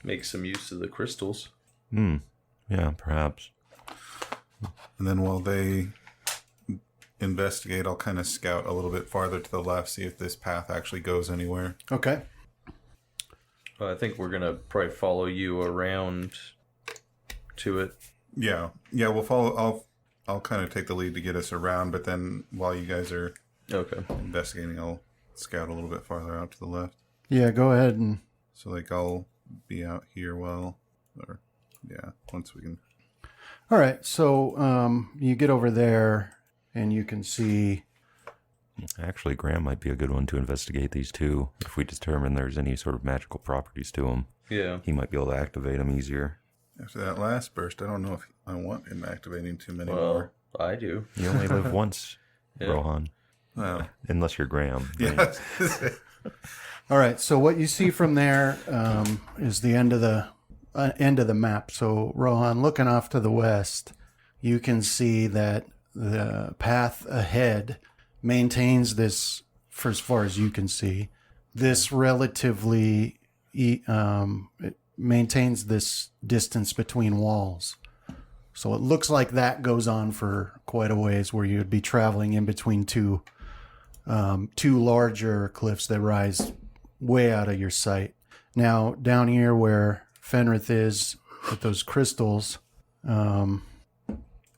make some use of the crystals. Yeah, perhaps. And then while they investigate, I'll kind of scout a little bit farther to the left, see if this path actually goes anywhere. Okay. I think we're gonna probably follow you around to it. Yeah, we'll follow. I'll kind of take the lead to get us around, but then while you guys are Okay. investigating, I'll scout a little bit farther out to the left. Yeah, go ahead and So like I'll be out here once we can. all right. So you get over there and you can see. Actually, Graham might be a good one to investigate these too. If we determine there's any sort of magical properties to them, Yeah. he might be able to activate them easier. After that last burst, I don't know if I want him activating too many Well, more. I do. You only live once, Yeah. Rohan. Well, Unless you're Graham. yeah. All right. So what you see from there is the end of the map. So Rohan, looking off to the west, you can see that the path ahead maintains this, for as far as you can see, this relatively it maintains this distance between walls. So it looks like that goes on for quite a ways, where you'd be traveling in between two larger cliffs that rise way out of your sight. Now, down here where Fenrith is with those crystals,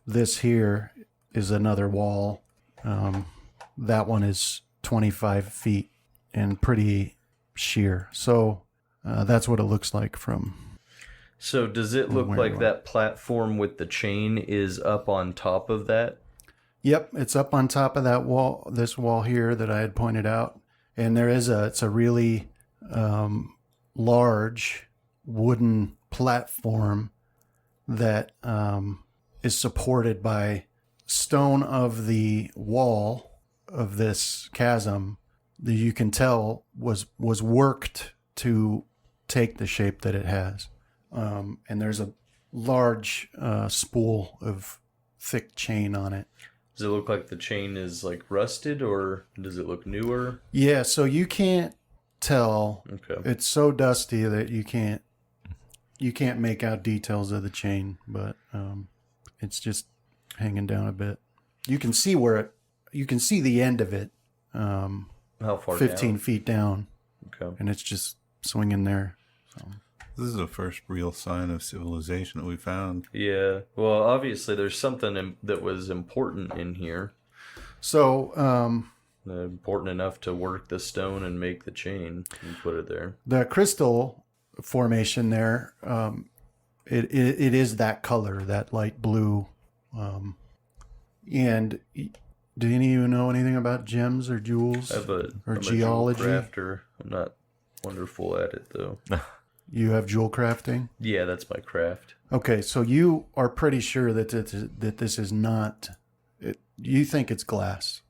this here is another wall. That one is 25 feet and pretty sheer. So that's what it looks like from. So does it look Where like you are. that platform with the chain is up on top of that? Yep, it's up on top of that wall, this wall here that I had pointed out. And it's a really large wooden platform that is supported by stone of the wall of this chasm that you can tell was worked to take the shape that it has. And there's a large spool of thick chain on it. Does it look like the chain is like rusted, or does it look newer? Yeah, so you can't tell. Okay. It's so dusty that you can't make out details of the chain, but it's just hanging down a bit. You can see you can see the end of it. How far 15 down? feet down, Okay. and it's just swinging there. So. This is the first real sign of civilization that we found. Yeah. Well, obviously there's something that was important in here. So Important enough to work the stone and make the chain and put it there. the crystal formation there, it is that color, that light blue. And do any of you know anything about gems or jewels I'm or a geology? jewel crafter. I'm not wonderful at it though. You have jewel crafting? Yeah, that's my craft. Okay, so you are pretty sure that this is not. You think it's glass,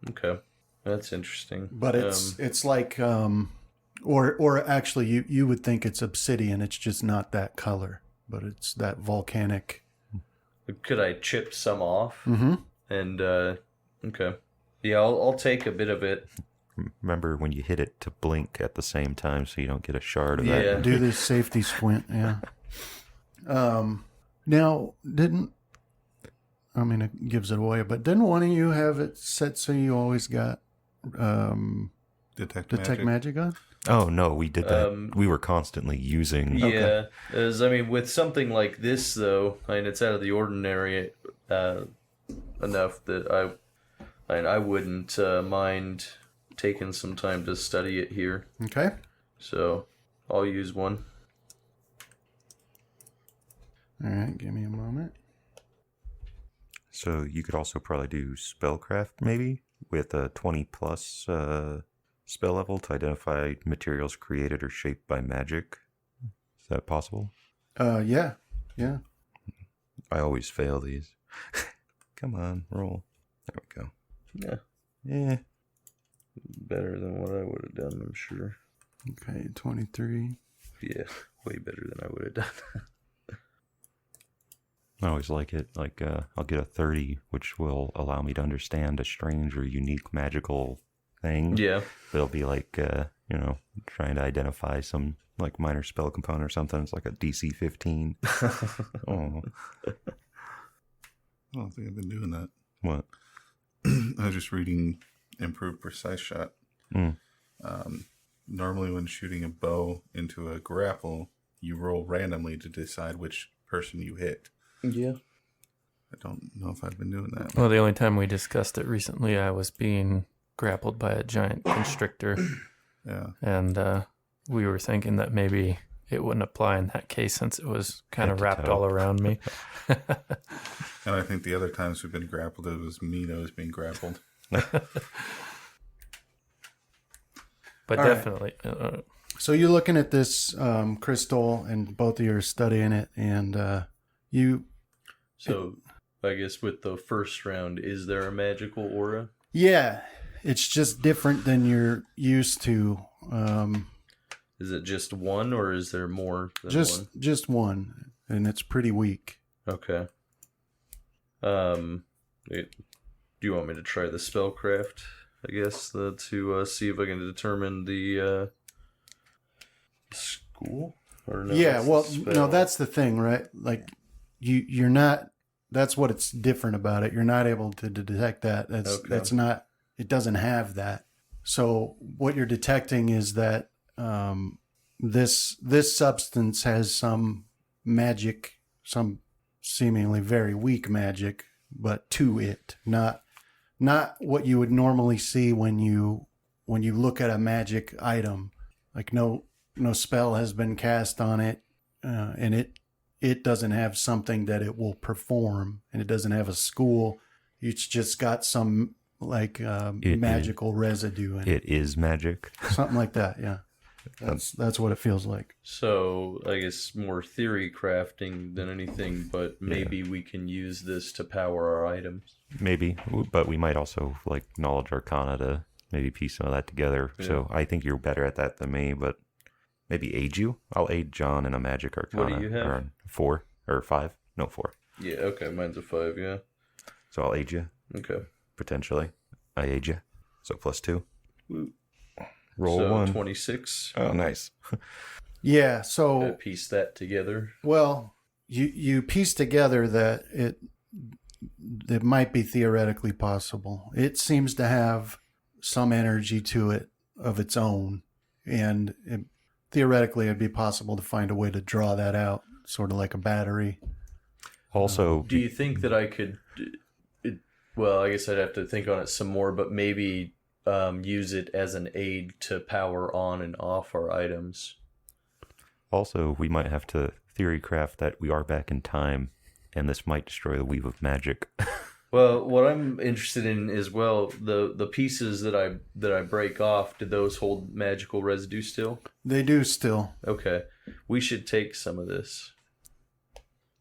Okay, that's interesting. but it's like or actually you would think it's obsidian. It's just not that color, but it's that volcanic. Could I chip some off? Mm-hmm. And okay, yeah, I'll take a bit of it. Remember when you hit it to blink at the same time so you don't get a shard of Yeah. that? Do this safety squint, yeah. Now it gives it away, but didn't one of you have it set so you always got detect magic on? Oh, no, we did that. We were constantly using... Yeah, as I mean, with something like this though, I mean, it's out of the ordinary enough that I wouldn't mind taking some time to study it here. Okay. So I'll use one. All right, give me a moment. So you could also probably do spellcraft, maybe, with a 20 plus spell level to identify materials created or shaped by magic. Is that possible? Yeah. I always fail these. Come on, roll. There we go. Yeah, Yeah. better than what I would have done, I'm sure. Okay, 23. Yeah, way better than I would have done. I always like it. Like, I'll get a 30, which will allow me to understand a strange or unique magical thing. Yeah. It'll be like, trying to identify some like minor spell component or something. It's like a DC 15. Oh, I don't think I've been doing that. what? I was just reading Improved Precise Shot. Mm. Normally when shooting a bow into a grapple, you roll randomly to decide which person you hit. Yeah. I don't know if I've been doing that. Well, the only time we discussed it recently, I was being grappled by a giant constrictor, Yeah. and we were thinking that maybe it wouldn't apply in that case since it was kind Head of to wrapped toe. all around me. And I think the other times we've been grappled, it was me that was being grappled. But All right. definitely, So you're looking at this crystal, and both of you are studying it, and you. So I guess with the first round, is there a magical aura? Yeah, it's just different than you're used to. Is it just one, or is there more than one? Just one, and it's pretty weak. Okay. Do you want me to try the spellcraft? I guess to see if I can determine the school. Or no, Yeah, that's the well, spell. no, that's the thing, right? Like you're not. That's what it's different about it. You're not able to detect that. Okay. That's not. It doesn't have that. So what you're detecting is that this substance has some magic, some seemingly very weak magic, but to it, not what you would normally see when you look at a magic item. Like no spell has been cast on it, and it doesn't have something that it will perform, and it doesn't have a school. It's just got some like magical residue in it. It is magic. Something like that, yeah. That's what it feels like. So I guess more theory crafting than anything, but maybe we can use this to power our items. Maybe, but we might also like knowledge arcana to maybe piece some of that together. Yeah. So I think you're better at that than me, but maybe aid you. I'll aid John in a magic arcana. What do you have? Or 4 or 5? No, 4. Yeah, okay, mine's a 5, yeah. So I'll aid you Okay. potentially. I aid you. So +2. Woo. Roll so 1. 26. Oh, nice. Yeah, so Piece that together. well, you piece together that it might be theoretically possible. It seems to have some energy to it of its own, and theoretically it'd be possible to find a way to draw that out, sort of like a battery. Also, Do you think that I could... Well, I guess I'd have to think on it some more, but maybe use it as an aid to power on and off our items. Also, we might have to theory craft that we are back in time, and this might destroy the weave of magic. Well, what I'm interested in is, well, the pieces that I break off, do those hold magical residue still? They do still. Okay. We should take some of this.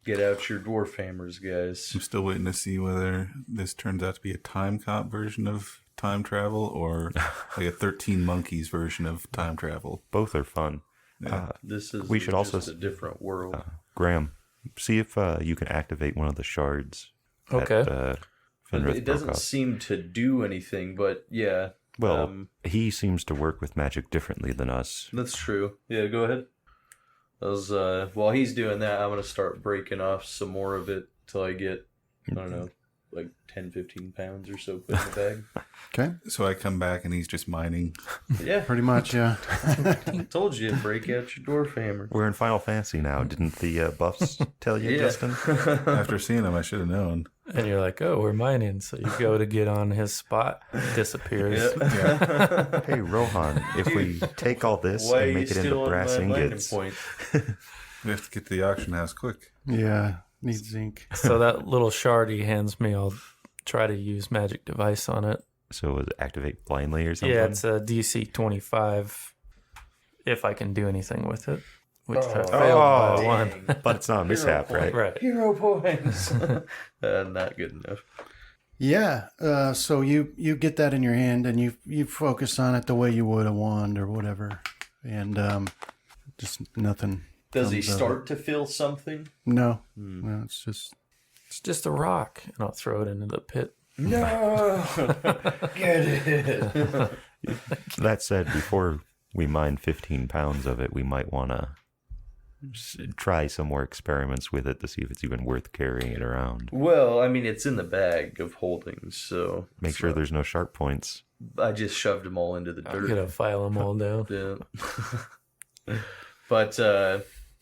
Get out your dwarf hammers, guys. I'm still waiting to see whether this turns out to be a time cop version of time travel or like a 13 Monkeys version of time travel. Both are fun. Yeah. This is We should just also a different world. Graham, see if you can activate one of the shards. Okay. Fenrith It doesn't Brokoff. seem to do anything, but yeah. Well, he seems to work with magic differently than us. That's true. Yeah, go ahead. While he's doing that, I'm going to start breaking off some more of it till I get, I don't know, like 10, 15 pounds or so put in the bag. Okay, So I come back and he's just mining. Yeah, pretty much, yeah. told you, break out your dwarf hammer. We're in Final Fantasy now. Didn't the buffs tell you, Yeah. Justin? After seeing him, I should have known. And you're like, oh, we're mining. So you go to get on his spot, disappears. Yeah. Hey, Rohan, if we take all this Why are and you make it into still on brass my landing ingots, point? We have to get to the auction house quick. Yeah, needs zinc. So that little shard he hands me, I'll try to use magic device on it. so is it activate blindly or something? Yeah, it's a DC 25 if I can do anything with it, which I failed by Oh. one. But it's not a mishap, right? Right. Hero points. Not good enough. Yeah, so you get that in your hand and you focus on it the way you would a wand or whatever, and just nothing. Does he comes of start to feel something? No, no, it's just It's just a rock, and I'll throw it into the pit. No! Get it! That said, before we mine 15 pounds of it, we might want to try some more experiments with it to see if it's even worth carrying it around. Well, I mean, it's in the bag of holdings, so... Make sure there's no sharp points. I just shoved them all into the I'm dirt. gonna file them all down. Yeah. But,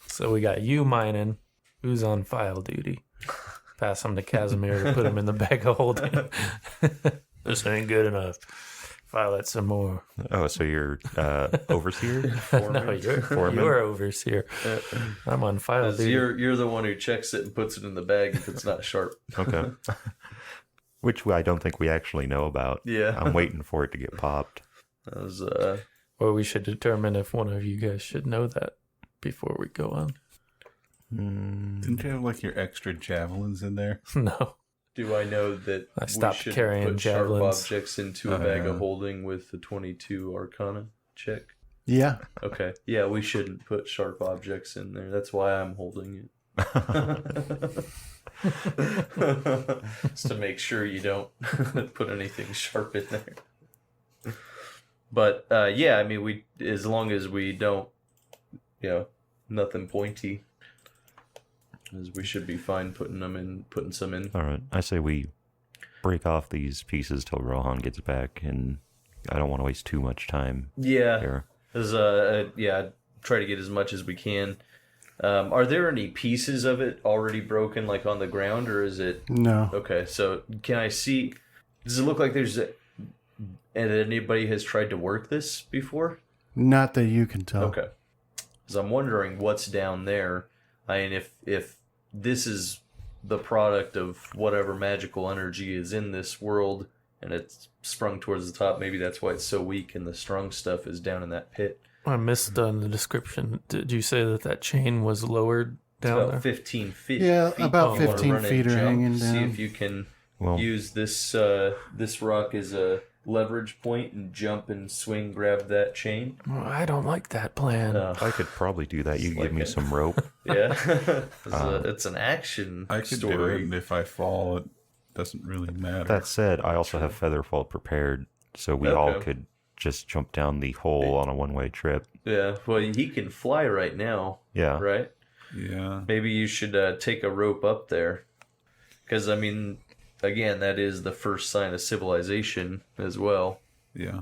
So we got you mining. Who's on file duty? Pass them to Casimir to put them in the bag of holding. This ain't good enough. File it some more. Oh, so you're overseer? No, you're overseer. I'm on file duty. you're the one who checks it and puts it in the bag if it's not sharp. Okay. Which I don't think we actually know about. Yeah. I'm waiting for it to get popped. That was, Or we should determine if one of you guys should know that before we go on. Didn't you have like your extra javelins in there? No. do I know that I stopped we should carrying put javelins. sharp objects into a bag of holding with the 22 Arcana check? yeah. Okay. Yeah, we shouldn't put sharp objects in there. That's why I'm holding it. Just to make sure you don't put anything sharp in there. But yeah, I mean, we as long as we don't, nothing pointy, as we should be fine putting some in. All right. I say we break off these pieces till Rohan gets back, and I don't want to waste too much time Yeah, here. as try to get as much as we can. Are there any pieces of it already broken, like on the ground, or is it? No. Okay, so can I see? Does it look like and anybody has tried to work this before? Not that you can tell. Okay, because I'm wondering what's down there. I mean, if this is the product of whatever magical energy is in this world, and it's sprung towards the top, maybe that's why it's so weak, and the strong stuff is down in that pit. I missed in the description. Did you say that chain was lowered down About there? 15 feet. Yeah, about You wanna 15 run and feet are jump, hanging See down. if you can Well, use this rock as a leverage point and jump and swing, grab that chain. Oh, I don't like that plan. I could probably do that. You It's give like me a- some rope. Yeah, it's an action I could do story. it, and if I fall, it doesn't really matter. That said, I also have Featherfall prepared, so we all Okay. could just jump down the hole on a one-way trip. Yeah, well, he can fly right now, Yeah. right? Yeah. Maybe you should take a rope up there, because I mean, again, that is the first sign of civilization as well. Yeah.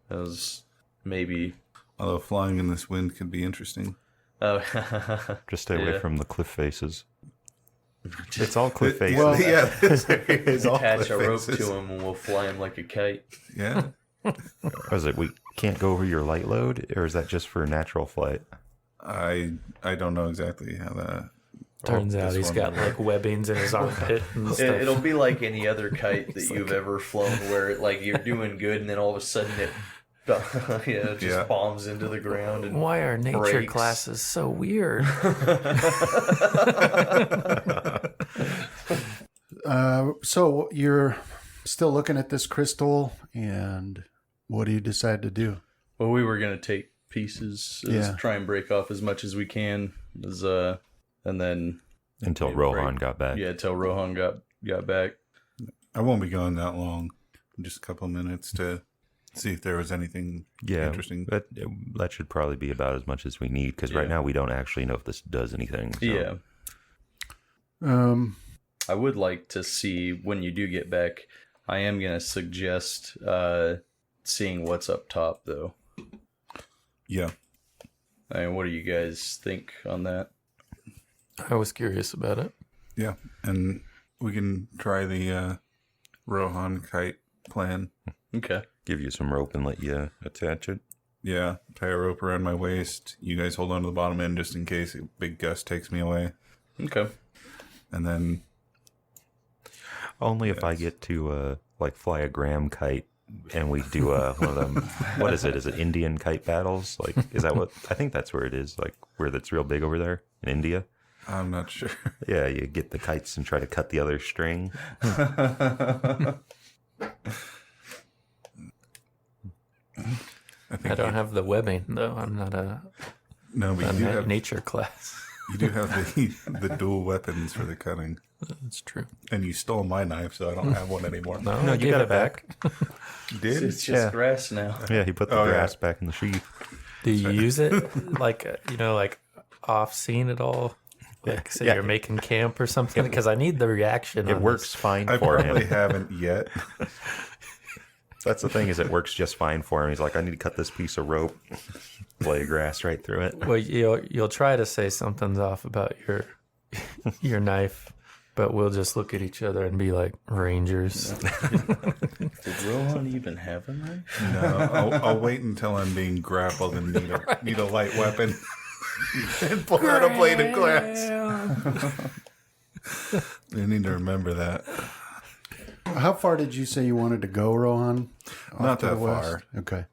As maybe. Although flying in this wind could be interesting. Oh, Just stay away Yeah. from the cliff faces. It's all cliff faces. Well- yeah, this area is all attach a cliff rope faces. to him and we'll fly him like a kite. Yeah. Is it we can't go over your light load, or is that just for natural flight? I don't know exactly how that. Turns out this he's one got will like webbings in his armpit and stuff. It'll be like any other kite that you've ever flown, where like you're doing good and then all of a sudden it, it just Yeah. bombs into the ground and Why are nature breaks. classes so weird? So you're still looking at this crystal, and what do you decide to do? Well, we were gonna take pieces, Yeah. try and break off as much as we can, and then Until maybe Rohan break- got back. Yeah, till Rohan got back. I won't be going that long. Just a couple of minutes to see if there was anything Yeah, interesting. that should probably be about as much as we need, because right Yeah. now we don't actually know if this does anything. So. Yeah, I would like to see when you do get back. I am gonna suggest seeing what's up top, though. Yeah. I mean, what do you guys think on that? I was curious about it. Yeah. And we can try the Rohan kite plan. Okay. Give you some rope and let you attach it. Yeah. Tie a rope around my waist. You guys hold on to the bottom end just in case a big gust takes me away. Okay. And then Only if I get to like fly a gram kite and we do one of them. What is it? Is it Indian kite battles? Like, is that what? I think that's where it is. Like where that's real big over there in India. I'm not sure. Yeah, you get the kites and try to cut the other string. I don't have the webbing though. I'm not a No, but you do have nature class. you do have the dual weapons for the cutting. That's true. And you stole my knife, so I don't have one anymore. No, No, I you gave got it it back. You did? It's just Yeah. grass now. Yeah, he put the Oh, yeah. grass back in the sheath. Do you use it like like off scene at all? Like say Yeah. you're making camp or something? Because I need the reaction. It on works this. fine I for probably him. haven't yet. That's the thing, is it works just fine for him. He's like, I need to cut this piece of rope, lay grass right through it. Well, you'll try to say something's off about your knife, but we'll just look at each other and be like Rangers. Did Rohan even have a knife? No, I'll wait until I'm being grappled and need a light weapon and pull out a blade of glass. I need to remember that. How far did you say you wanted to go, Rohan? Off Not to the that west? far. Okay.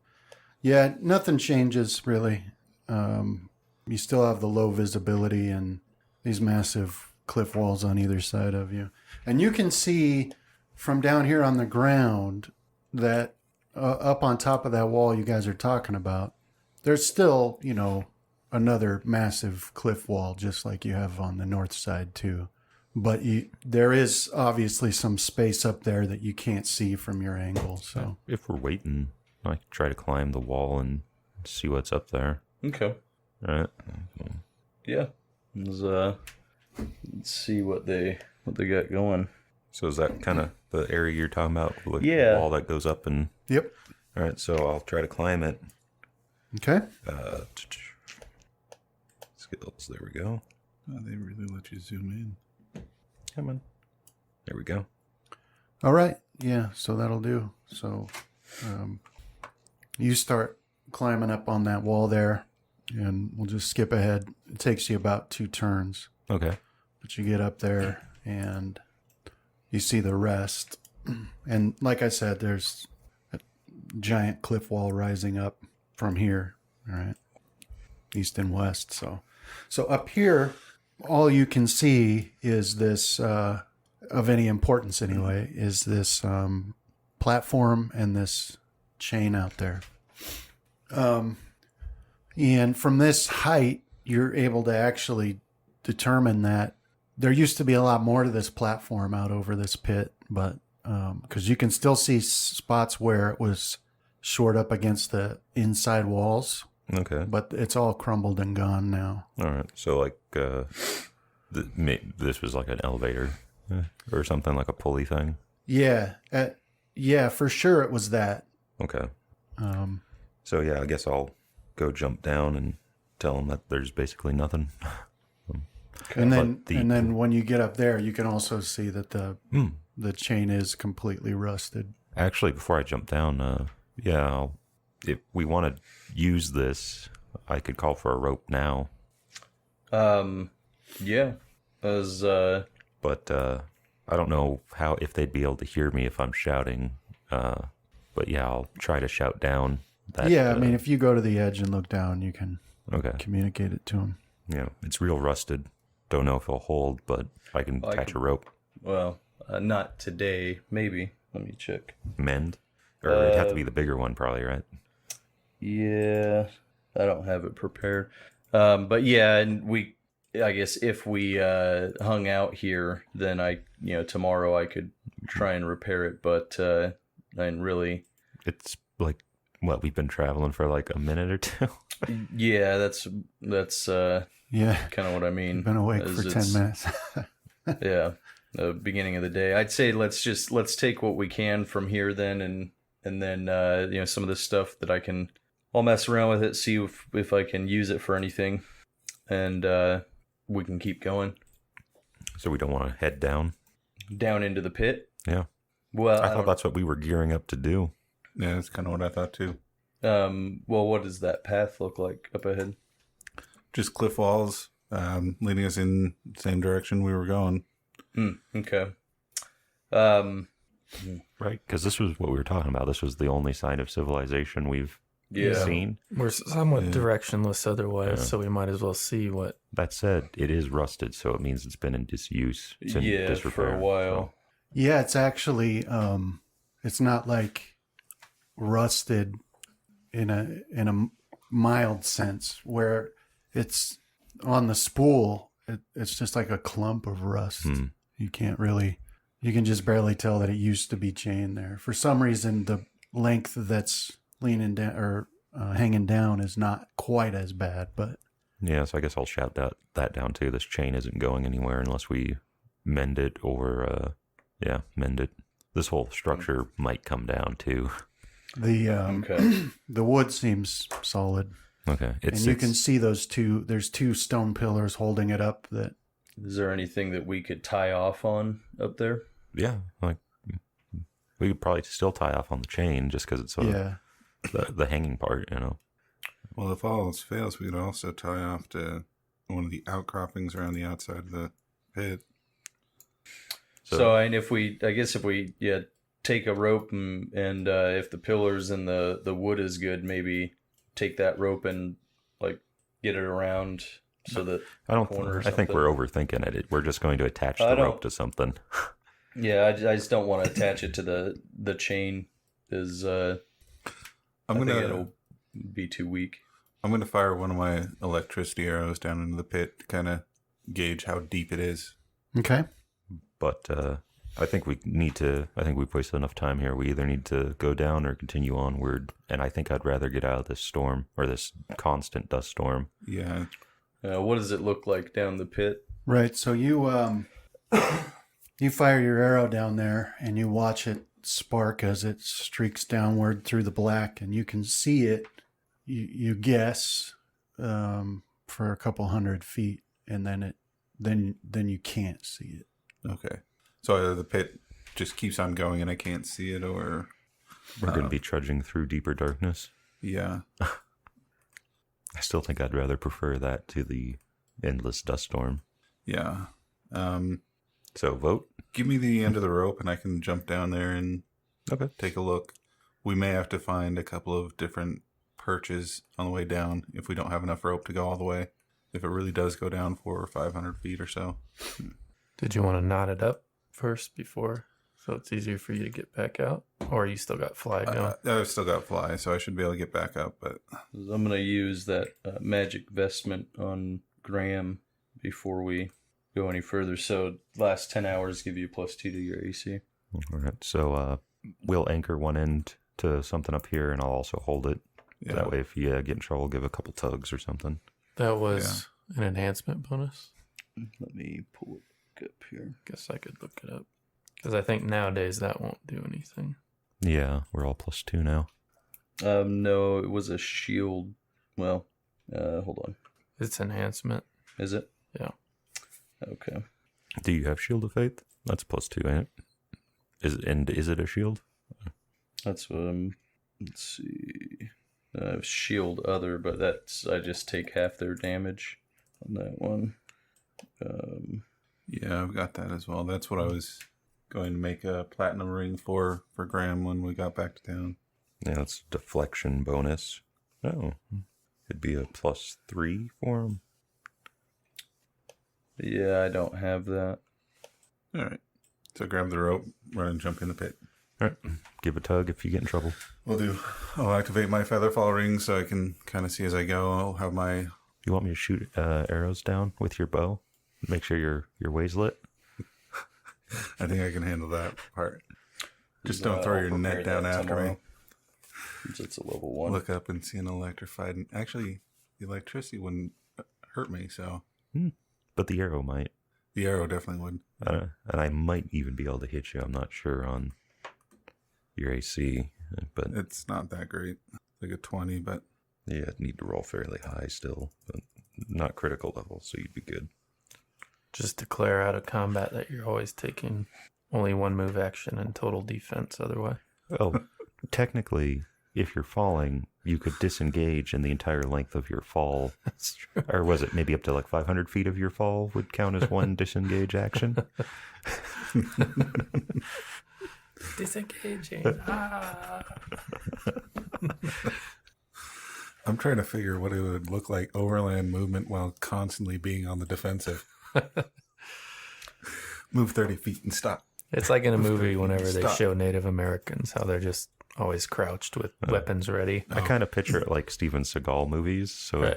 Yeah, nothing changes really. You still have the low visibility and these massive cliff walls on either side of you. And you can see from down here on the ground that up on top of that wall you guys are talking about, there's still, another massive cliff wall just like you have on the north side too. But there is obviously some space up there that you can't see from your angle. So If we're waiting, I could try to climb the wall and see what's up there. Okay. All right. Yeah. Let's see what they got going. So is that kind of the area you're talking about? Like Yeah. The wall that goes up and... Yep. All right, so I'll try to climb it. Okay. Let's skills. There we go. Oh, they really let you zoom in. Come on. There we go. All right. Yeah, so that'll do. So you start climbing up on that wall there, and we'll just skip ahead. It takes you about 2 turns, Okay. but you get up there and you see the rest. And like I said, there's a giant cliff wall rising up from here, all right, east and west. So up here, all you can see is this, of any importance anyway, is this platform and this chain out there. And from this height, you're able to actually determine that there used to be a lot more to this platform out over this pit, but because you can still see spots where it was shored up against the inside walls, Okay. but it's all crumbled and gone now. All right. So like this was like an elevator or something, like a pulley thing. Yeah, yeah, for sure it was that. Okay. Um, So yeah, I guess I'll go jump down and tell them that there's basically nothing. and then But the- and then when you get up there, you can also see that the chain is completely rusted. Actually, before I jump down, if we want to use this, I could call for a rope now. Yeah. As But I don't know if they'd be able to hear me if I'm shouting. But yeah, I'll try to shout down. That, Yeah, I mean, if you go to the edge and look down, you can okay. communicate it to him. Yeah, it's real rusted. Don't know if it'll hold, but I can attach a rope. well, not today. Maybe. Let me check. Mend? Or it'd have to be the bigger one, probably, right? Yeah, I don't have it prepared. But yeah, and I guess if we hung out here, then tomorrow I could try and repair it. But and really, It's like, what, we've been traveling for like a minute or two? yeah, that's Yeah, kind of what I mean. been awake is for 10 it's- minutes. Yeah, the beginning of the day. I'd say let's take what we can from here then, and then some of this stuff that I'll mess around with it, see if I can use it for anything, and we can keep going So we don't want to head down? down into the pit. Yeah. Well, I thought that's what we were gearing up to do. Yeah, that's kind of what I thought too. well, what does that path look like up ahead? Just cliff walls leading us in the same direction we were going. Okay. Right? Because this was what we were talking about. This was the only sign of civilization we've Yeah. seen. We're somewhat Yeah. directionless otherwise, Yeah. so we might as well see what. That said, it is rusted, so it means it's been in disuse. It's in Yeah, for disrepair, a while. Yeah, it's actually it's not like rusted in a mild sense where it's on the spool. It's just like a clump of rust. You can just barely tell that it used to be chained there. For some reason, the length that's leaning down or hanging down is not quite as bad, but Yeah, so I guess I'll shout that down too. This chain isn't going anywhere unless we mend it or, mend it. This whole structure might come down too. the Okay. the wood seems solid. Okay. And you can see there's two stone pillars holding it up that Is there anything that we could tie off on up there? Yeah, like we could probably still tie off on the chain just because it's the hanging part, you know. Well, if all else fails, we could also tie off to one of the outcroppings around the outside of the pit. So, and if we take a rope and if the pillars and the wood is good, maybe take that rope and like get it around so that I corner or think something. we're overthinking it. We're just going to attach I the don't- rope to something. Yeah, I just don't want to attach it to the chain. Is I think it'll be too weak. I'm gonna fire one of my electricity arrows down into the pit to kind of gauge how deep it is. okay. But I think we've wasted enough time here. We either need to go down or continue onward. And I think I'd rather get out of this storm or this constant dust storm. Yeah, What does it look like down the pit? Right. So you you fire your arrow down there and you watch it spark as it streaks downward through the black, and you can see it. You guess for a couple 100 feet, and then you can't see it. Okay. So either the pit just keeps on going and I can't see it, or We're going to be trudging through deeper darkness. yeah. I still think I'd rather prefer that to the endless dust storm. Yeah. So vote. Give me the end of the rope and I can jump down there and Okay. take a look. We may have to find a couple of different perches on the way down if we don't have enough rope to go all the way. If it really does go down 400 or 500 feet or so. Did you want to knot it up first before, so it's easier for you to get back out? Or you still got fly going? I've still got fly, so I should be able to get back up. But I'm going to use that magic vestment on Graham before we go any further. So last 10 hours give you +2 to your AC. All right. So we'll anchor one end to something up here, and I'll also hold it. yeah, That way, if you get in trouble, give a couple tugs or something. That was an enhancement bonus. Let me pull it up here. Guess I could look it up. Because I think nowadays that won't do anything. Yeah, we're all +2 now. No, it was a shield. Well, hold on. It's enhancement. Is it? Yeah. Okay. Do you have Shield of Faith? That's +2, ain't it? Is it a shield? That's let's see. Shield other, but that's I just take half their damage on that one. yeah, I've got that as well. That's what I was going to make a platinum ring for Graham when we got back to town. Yeah, it's deflection bonus. Oh, it'd be a +3 for him. Yeah, I don't have that. All right. So grab the rope, run and jump in the pit. All right, give a tug if you get in trouble. Will do. I'll activate my feather fall ring so I can kind of see as I go. I'll have my... You want me to shoot arrows down with your bow? Make sure your way's lit? I think I can handle that part. Just don't throw your net down after me. It's a level 1. Look up and see an electrified... Actually, the electricity wouldn't hurt me, so... But the arrow might. The arrow definitely would. And I might even be able to hit you. I'm not sure on your AC, but It's not that great. Like a 20, but... yeah, I'd need to roll fairly high still, but not critical level, so you'd be good. Just declare out of combat that you're always taking only one move action and total defense otherwise. Oh, technically, if you're falling, you could disengage in the entire length of your fall. That's true. Or was it maybe up to like 500 feet of your fall would count as one disengage action? Disengaging. I'm trying to figure what it would look like overland movement while constantly being on the defensive. Move 30 feet and stop. It's like in a movie whenever they Stop. show Native Americans how they're just always crouched with weapons ready. I kind of picture it like Steven Seagal movies. So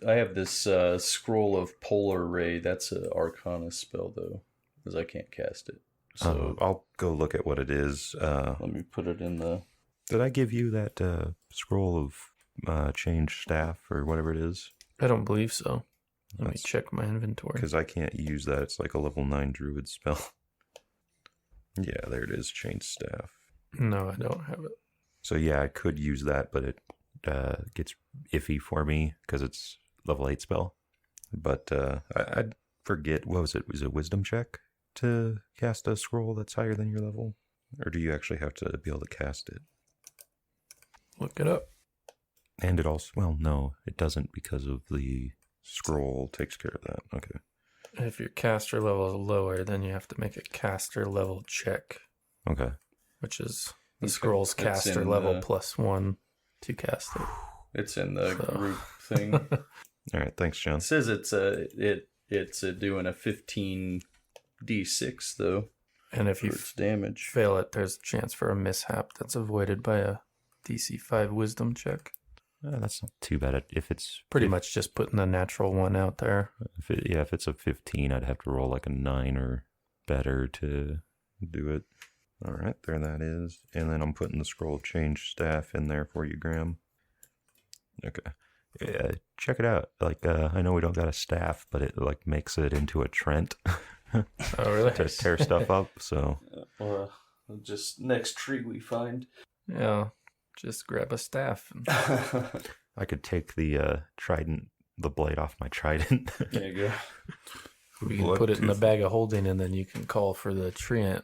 I have this scroll of polar ray. That's an Arcana spell though, because I can't cast it. So I'll go look at what it is. let me put it in the. Did I give you that scroll of change staff or whatever it is? I don't believe so. Let me check my inventory. Because I can't use that. It's like a level 9 druid spell. Yeah, there it is. Change staff. No, I don't have it. So yeah, I could use that, but it gets iffy for me because it's level 8 spell. But I'd forget, what was it? Was it a wisdom check to cast a scroll that's higher than your level? Or do you actually have to be able to cast it? Look it up. And it also, well, no, it doesn't because of the scroll takes care of that. Okay. If your caster level is lower, then you have to make a caster level check, Okay. which is the Okay. scroll's It's caster in level the- +1 to cast it. It's in the So. group thing. All right. Thanks, John. It says it's doing a 15d6 though And if for you its damage. fail it, there's a chance for a mishap that's avoided by a DC 5 wisdom check. That's not too bad. If it's Pretty much just putting the natural one out there. if it's a 15, I'd have to roll like a 9 or better to do it. All right, there that is. And then I'm putting the scroll of change staff in there for you, Graham. Okay. Yeah, check it out. Like, I know we don't got a staff, but it like makes it into a Trent Oh, really? to tear stuff up. So Or just next tree we find. Yeah. Just grab a staff. And I could take the trident, the blade off my trident. There you go. We can put it in the bag of holding, and then you can call for the treant.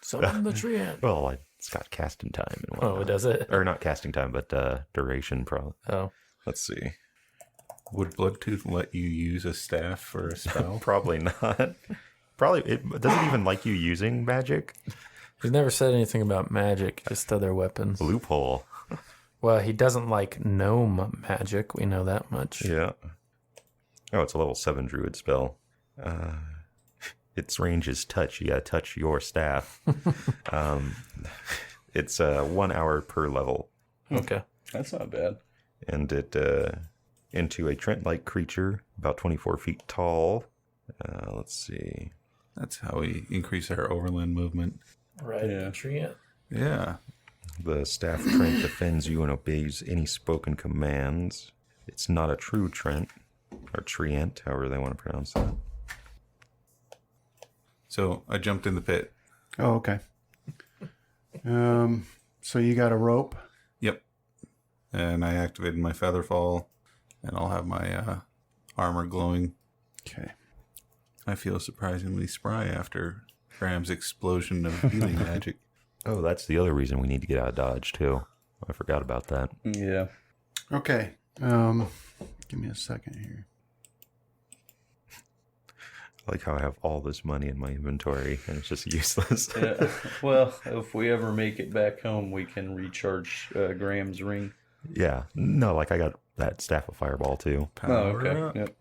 Summon the treant. Well, it's got casting time and whatnot. Oh, does it? Or not casting time, but duration probably. Oh, Let's see. Would Bloodtooth let you use a staff for a spell? Probably not. Probably it doesn't even like you using magic. he's never said anything about magic, just other weapons. Loophole. Well, he doesn't like gnome magic. We know that much. Yeah. Oh, it's a level 7 druid spell. Its range is touch. You gotta touch your staff. It's 1 hour per level. Okay. That's not bad. And it into a Trent-like creature, about 24 feet tall. Let's see. That's how we increase our overland movement. Right. Yeah. Treant. Yeah. The staff Trent defends you and obeys any spoken commands. It's not a true Trent, or Treant, however they want to pronounce that. So I jumped in the pit. Oh, okay. So you got a rope. Yep. And I activated my feather fall, and I'll have my armor glowing. Okay. I feel surprisingly spry after Graham's explosion of healing magic. Oh, that's the other reason we need to get out of Dodge, too. I forgot about that. Yeah. Okay. Give me a second here. I like how I have all this money in my inventory, and it's just useless. Yeah. Well, if we ever make it back home, we can recharge Graham's ring. Yeah. No, like I got that Staff of Fireball, too. Power okay. up. Yep.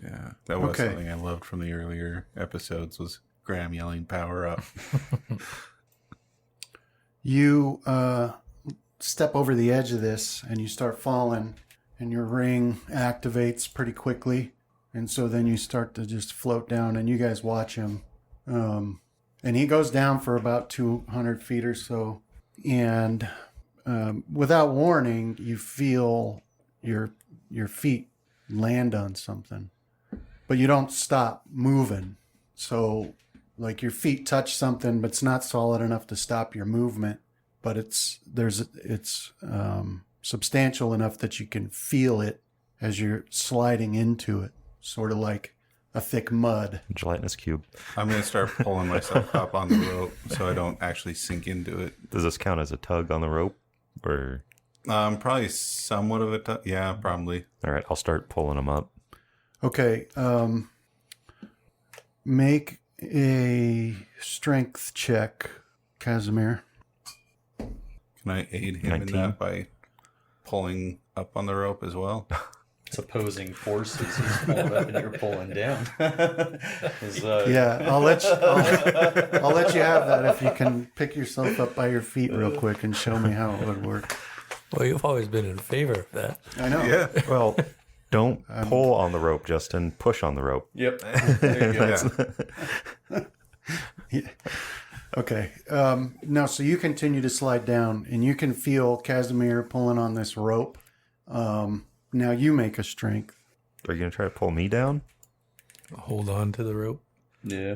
Yeah, that was Okay. something I loved from the earlier episodes was Graham yelling power up. You step over the edge of this and you start falling, and your ring activates pretty quickly. And so then you start to just float down, and you guys watch him. And he goes down for about 200 feet or so. And without warning, you feel your feet land on something. But you don't stop moving. So, like, your feet touch something, but it's not solid enough to stop your movement. But it's substantial enough that you can feel it as you're sliding into it, sort of like a thick mud. Gelatinous cube. I'm going to start pulling myself up on the rope so I don't actually sink into it. Does this count as a tug on the rope? Or Probably somewhat of a yeah, probably. all right, I'll start pulling them up. Okay, make a strength check, Casimir. Can I aid him 19. in that by pulling up on the rope as well? It's opposing forces. He's pulling up and you're pulling down. Yeah, I'll let you have that if you can pick yourself up by your feet real quick and show me how it would work. Well, you've always been in favor of that. I know. Yeah. Well, don't pull on the rope, Justin. Push on the rope. Yep. There you go. Yeah. Okay. No, so you continue to slide down, and you can feel Casimir pulling on this rope. Now you make a strength. Are you going to try to pull me down? Hold on to the rope. Yeah.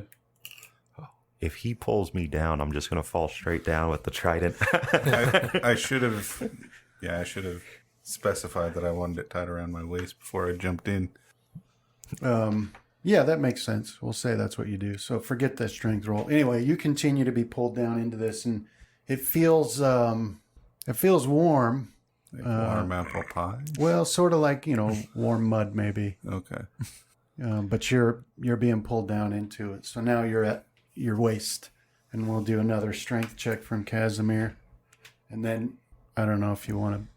If he pulls me down, I'm just going to fall straight down with the trident. I should have specified that I wanted it tied around my waist before I jumped in. Yeah, that makes sense. We'll say that's what you do. So forget that strength roll. Anyway, you continue to be pulled down into this, and it feels warm. Like warm apple pie. Well, sort of like, warm mud maybe. Okay. But you're being pulled down into it. So now you're at your waist, and we'll do another strength check from Casimir. And then I don't know if you want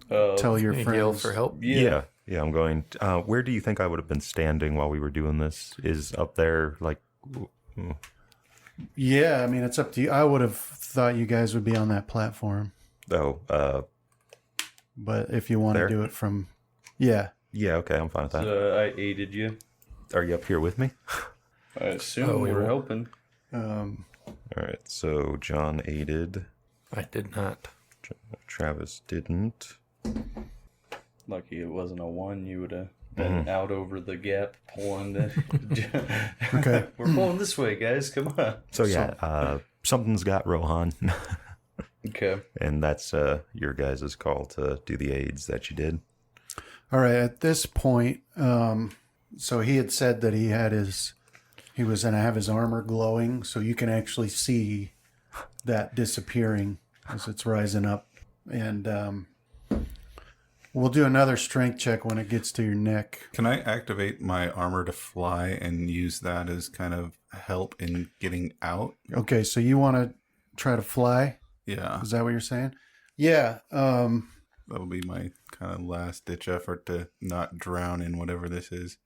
to tell your Yell friends for help. Yeah, I'm going. Where do you think I would have been standing while we were doing this? Is up there, like... Yeah, I mean, it's up to you. I would have thought you guys would be on that platform. Oh, But if you want There? to do it from... Yeah. yeah, okay, I'm fine with that. I aided you. Are you up here with me? I assume we we were were. helping. All right, so John aided. I did not. Travis didn't. Lucky it wasn't a 1. You would have been out over the gap pulling the... Okay. We're pulling this way, guys. Come on. So yeah, something's got Rohan. Okay. And that's your guys' call to do the aids that you did. All right. At this point, so he had said that he was going to have his armor glowing, so you can actually see that disappearing as it's rising up. And we'll do another strength check when it gets to your neck. Can I activate my armor to fly and use that as kind of help in getting out? Okay, so you want to try to fly? Yeah. Is that what you're saying? Yeah. That'll be my kind of last ditch effort to not drown in whatever this is.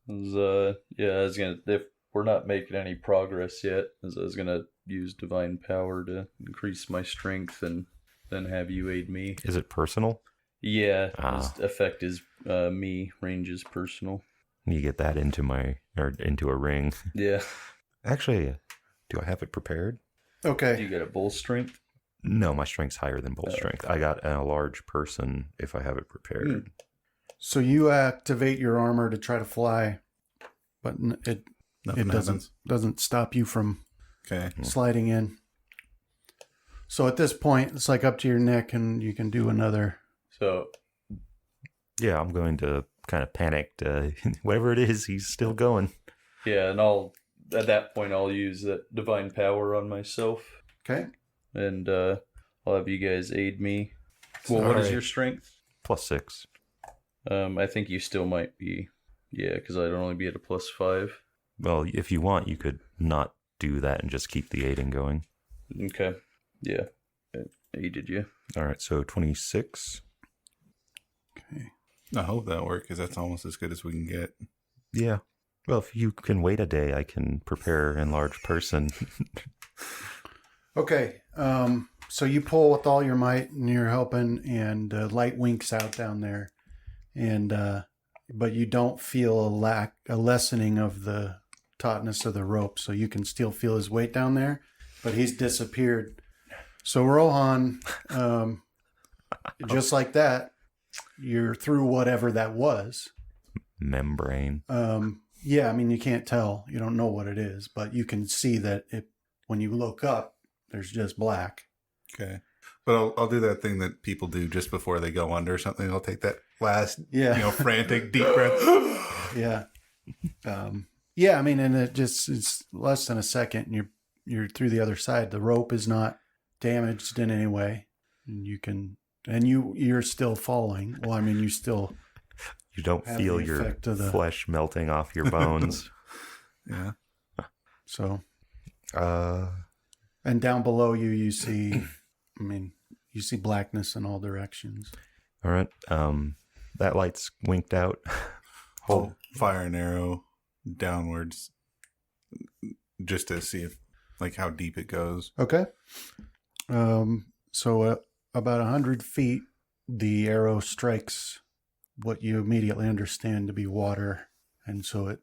If we're not making any progress yet, I was gonna use divine power to increase my strength and then have you aid me. Is it personal? Yeah, this effect is me. Range is personal. You get that into a ring. Yeah. Actually, do I have it prepared? Do Okay. you get a bull strength? No, my strength's higher than bull strength. I got a large person if I have it prepared. So you activate your armor to try to fly, but it Nothing doesn't stop you from Okay. sliding in. So at this point, it's like up to your neck, and you can do another. So Yeah, I'm going to kind of panic. Whatever it is, he's still going. yeah, and at that point I'll use that divine power on myself, Okay. and I'll have you guys aid me. Well, what is your strength? +6. I think you still might be, because I'd only be at a +5. Well, if you want, you could not do that and just keep the aiding going. Okay, yeah, I aided you. All right, so 26. Okay. I hope that works because that's almost as good as we can get. Yeah. Well, if you can wait a day, I can prepare enlarged person. Okay. So you pull with all your might, and you're helping, and light winks out down there, and but you don't feel a lessening of the tautness of the rope, so you can still feel his weight down there, but he's disappeared. So Rohan, just like that, you're through whatever that was. Membrane. Yeah, I mean, you can't tell. You don't know what it is, but you can see that when you look up, there's just black. Okay. But I'll do that thing that people do just before they go under something. I'll take that last, frantic deep breath. Yeah. Yeah, I mean, and it's less than a second, and you're through the other side. The rope is not damaged in any way, and you're still falling. Well, I mean, You don't have feel the your effect of the- flesh melting off your bones. Yeah. So, uh, and down below you see, you see blackness in all directions. all right. That light's winked out. I'll fire an arrow downwards just to see how deep it goes. Okay. So about 100 feet, the arrow strikes what you immediately understand to be water, and so it,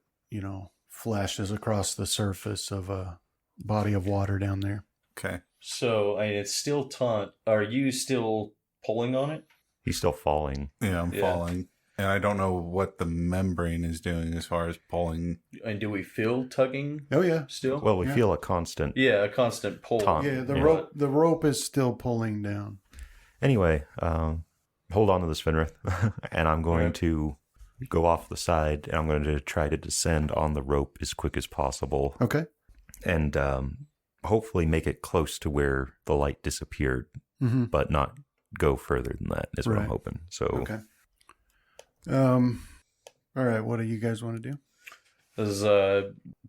flashes across the surface of a body of water down there. Okay. So it's still taunt. Are you still pulling on it? He's still falling. Yeah, I'm falling. And I don't know what the membrane is doing as far as pulling. And do we feel tugging Oh yeah, still? Well, we Yeah. feel a constant. Yeah, a constant pull. Taunt. yeah. The Yeah. rope is still pulling down. Anyway, hold on to this, Finrith, and I'm going Right. to go off the side, and I'm going to try to descend on the rope as quick as possible, Okay. and hopefully make it close to where the light disappeared, Mm-hmm. but not go further than that, is what I'm Right. hoping. So, Okay. All right. What do you guys want to do? As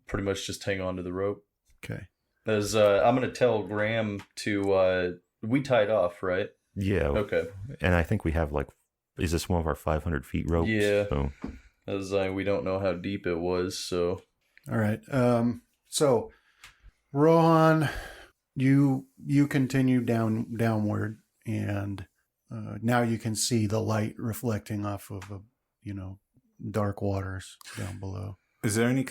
pretty much just hang on to the rope. Okay. As I'm gonna tell Graham to we tied off, right? yeah, Okay. and I think we have is this one of our 500 feet ropes? Yeah. So, As we don't know how deep it was, so All right. So Rohan, you continue downward, and now you can see the light reflecting off of dark waters down below. Is there any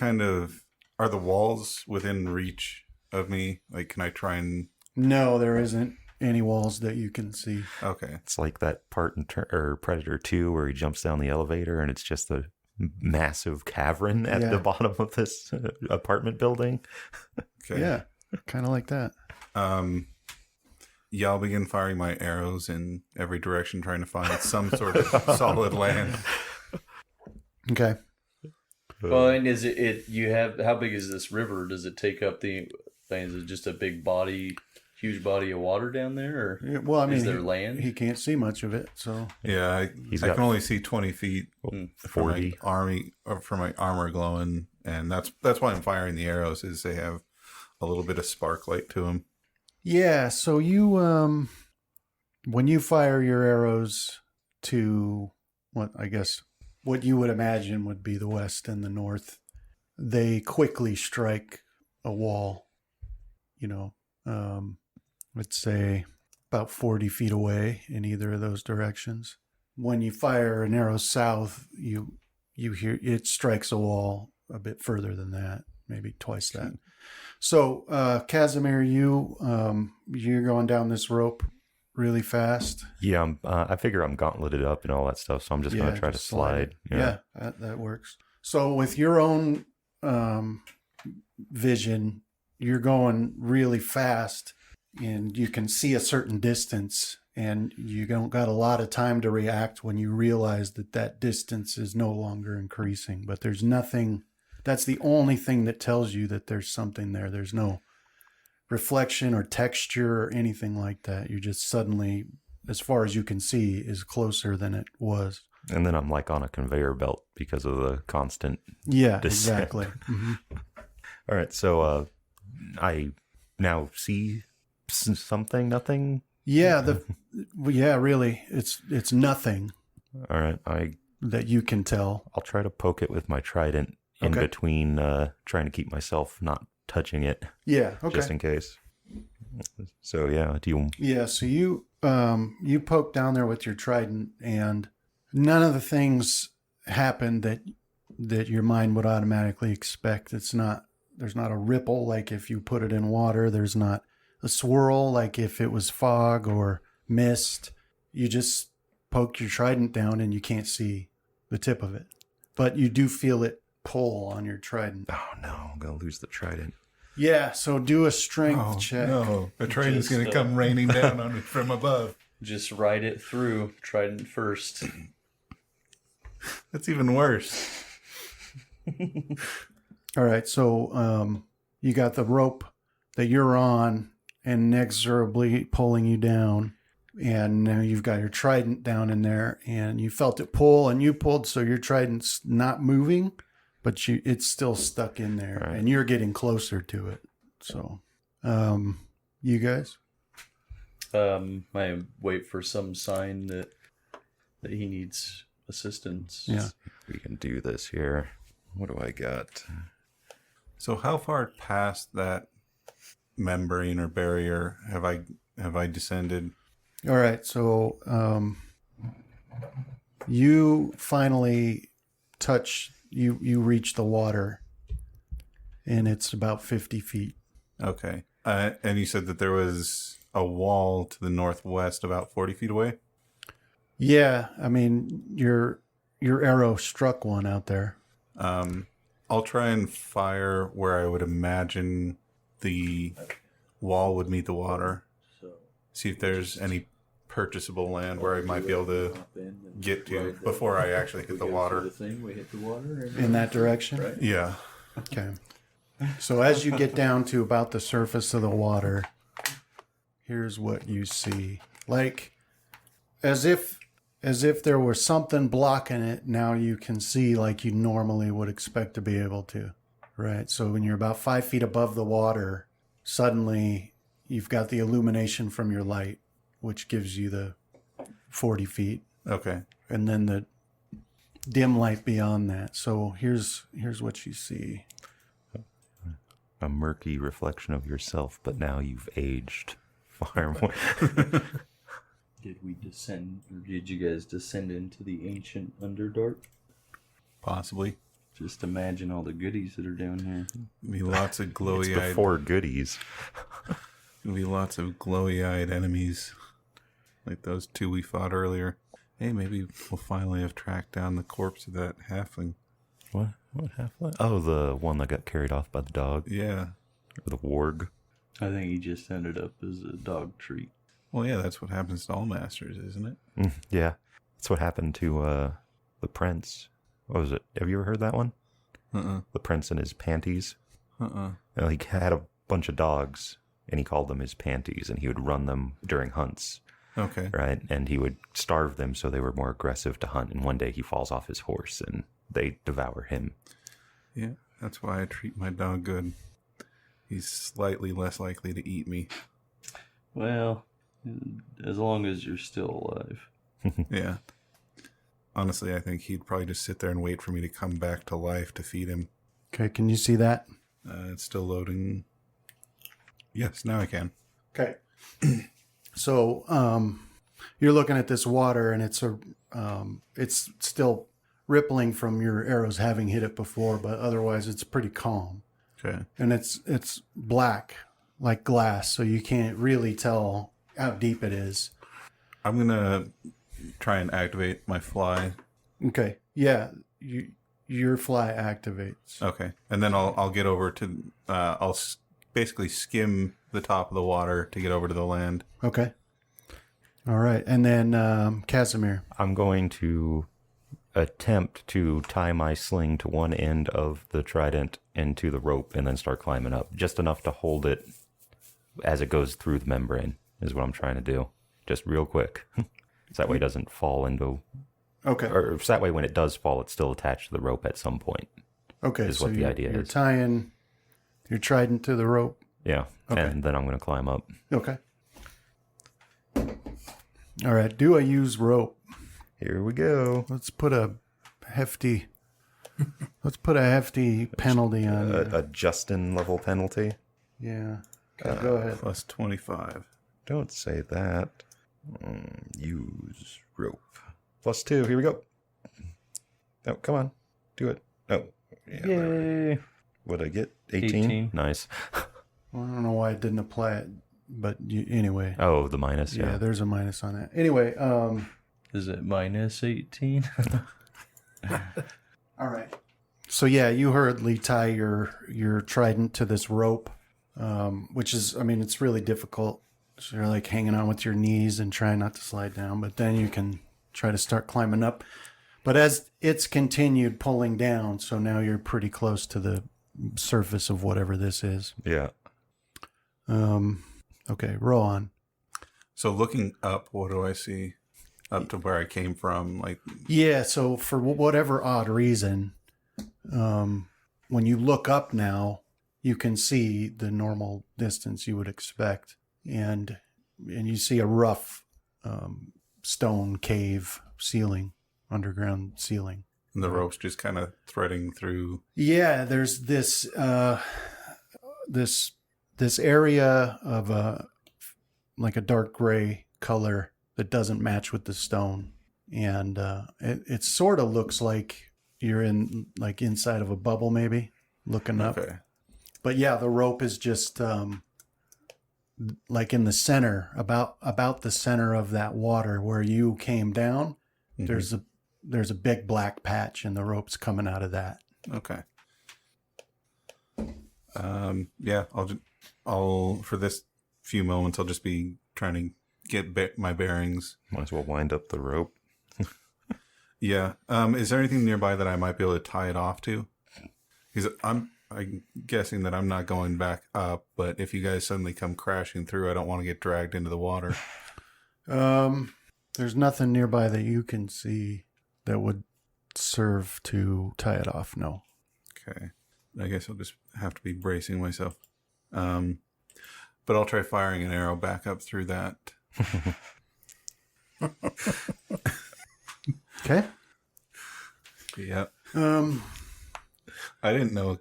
are the walls within reach of me? Can I try and... No, there isn't any walls that you can see. Okay. it's like that part in Predator 2 where he jumps down the elevator, and it's just a massive cavern at Yeah. the bottom of this apartment building. Okay. Yeah, kind of like that. Yeah, I'll begin firing my arrows in every direction, trying to find some sort of solid land. Okay. Well, and is it you have how big is this river? Does it take up the thing? Is it just a big body, huge body of water down there, or Yeah, well, I mean, is there land? He can't see much of it, so Yeah, I got can only see 20 feet for my 40. for my armor glowing, and that's why I'm firing the arrows. Is they have a little bit of spark light to them. yeah. So you, when you fire your arrows to what you would imagine would be the west and the north, they quickly strike a wall. You know, let's say about 40 feet away in either of those directions. When you fire an arrow south, you hear it strikes a wall a bit further than that, maybe twice that. So, Casimir, you're going down this rope really fast. Yeah, I figure I'm gauntleted up and all that stuff, so I'm just going to try to just slide. Yeah, that works. So with your own vision, you're going really fast and you can see a certain distance and you don't got a lot of time to react when you realize that distance is no longer increasing. But there's nothing, that's the only thing that tells you that there's something there. There's no reflection or texture or anything like that. You're just suddenly, as far as you can see, is closer than it was. And then I'm like on a conveyor belt because of the constant. Yeah, descent. exactly. Mm-hmm. All right, so I now see something, nothing. Yeah, really, it's nothing All right, that you can tell. I'll try to poke it with my trident in Okay. between, trying to keep myself not touching it, Yeah, okay. just in case. So yeah, do you? Yeah, so you poke down there with your trident, and none of the things happen that your mind would automatically expect. There's not a ripple like if you put it in water. There's not a swirl like if it was fog or mist. You just poke your trident down and you can't see the tip of it, but you do feel it pull on your trident. Oh no, I'm gonna lose the trident. Yeah, so do a strength check. No, the train is Just, going to come raining down on it from above. Just ride it through. Trident first. That's even worse. All right, so you got the rope that you're on inexorably pulling you down, and now you've got your trident down in there, and you felt it pull, and you pulled, so your trident's not moving, but it's still stuck in there, Right. and you're getting closer to it. So, you guys? I wait for some sign that he needs assistance. Yeah. We can do this here. What do I got? So how far past that membrane or barrier have I descended? All right, so you finally touch, you reach the water, and it's about 50 feet. Okay. And you said that there was a wall to the northwest about 40 feet away? Yeah, I mean, your arrow struck one out there. I'll try and fire where I would imagine the wall would meet the water. See if there's any purchasable land where I might be able to get to before I actually hit the water. We hit the water In that direction? Yeah. Okay. So as you get down to about the surface of the water, here's what you see. Like as if there was something blocking it, now you can see like you normally would expect to be able to. Right? So when you're about 5 feet above the water, suddenly you've got the illumination from your light, which gives you the 40 feet. Okay. And then the dim light beyond that. So here's what you see. A murky reflection of yourself, but now you've aged far more. Did we descend, or did you guys descend into the ancient Underdark? Possibly. Just imagine all the goodies that are down here. Be lots of It's glowy-eyed. before goodies. There'll be lots of glowy-eyed enemies, like those two we fought earlier. Hey, maybe we'll finally have tracked down the corpse of that halfling. What half-life? Oh, the one that got carried off by the dog. Yeah. Or the warg. I think he just ended up as a dog treat. Well, yeah, that's what happens to all masters, isn't it? Yeah. That's what happened to the prince. What was it? Have you ever heard that one? The prince and his panties. Well, he had a bunch of dogs, and he called them his panties, and he would run them during hunts. Okay. Right? And he would starve them so they were more aggressive to hunt. And one day he falls off his horse, and they devour him. Yeah, that's why I treat my dog good. He's slightly less likely to eat me. Well, as long as you're still alive. Yeah. Honestly, I think he'd probably just sit there and wait for me to come back to life to feed him. Okay, can you see that? It's still loading. Yes, now I can. Okay. So, you're looking at this water, and it's still rippling from your arrows having hit it before, but otherwise it's pretty calm. Okay. And it's black like glass, so you can't really tell how deep it is. I'm gonna try and activate my fly. Okay. Yeah. Your fly activates. Okay, and then I'll get over to basically skim the top of the water to get over to the land. Okay. All right. And then Casimir. I'm going to attempt to tie my sling to one end of the trident into the rope and then start climbing up. Just enough to hold it as it goes through the membrane is what I'm trying to do. Just real quick. So that way it doesn't fall into... Okay. Or so that way when it does fall, it's still attached to the rope at some point. Okay. Is what the idea you're is. tying your trident to the rope. Yeah. Okay. And then I'm going to climb up. Okay. All right. Do I use rope? Here we go. Let's put a hefty penalty on you. A Justin level penalty. Yeah. Okay, go ahead. Plus 25. Don't say that. Use rope. +2. Here we go. Oh, come on. Do it. Oh. Yeah, Yay. What'd I get? 18? Nice. Well, I don't know why I didn't apply it, but anyway. Oh, the minus, Yeah, yeah. there's a minus on that. Anyway, Is it minus 18? all right. So yeah, you hurriedly tie your trident to this rope, which is, I mean, it's really difficult. So you're like hanging on with your knees and trying not to slide down, but then you can try to start climbing up. But as it's continued pulling down, so now you're pretty close to the surface of whatever this is. Yeah. Okay, roll on. So looking up, what do I see? Up to where I came from, like... Yeah, so for whatever odd reason, when you look up now, you can see the normal distance you would expect. And you see a rough stone cave ceiling, underground ceiling. And the rope's just kind of threading through. Yeah, there's this this area of like a dark gray color that doesn't match with the stone, and it sort of looks like you're in like inside of a bubble, maybe looking up. Okay. But yeah, the rope is just like in the center, about the center of that water where you came down. Mm-hmm. There's a big black patch, and the rope's coming out of that. Okay. Yeah, I'll for this few moments, I'll just be trying to get my bearings. Might as well wind up the rope. Yeah. Is there anything nearby that I might be able to tie it off to? Because I'm guessing that I'm not going back up, but if you guys suddenly come crashing through, I don't want to get dragged into the water. There's nothing nearby that you can see that would serve to tie it off. No. Okay. I guess I'll just have to be bracing myself. But I'll try firing an arrow back up through that. Okay. Yep. I I didn't know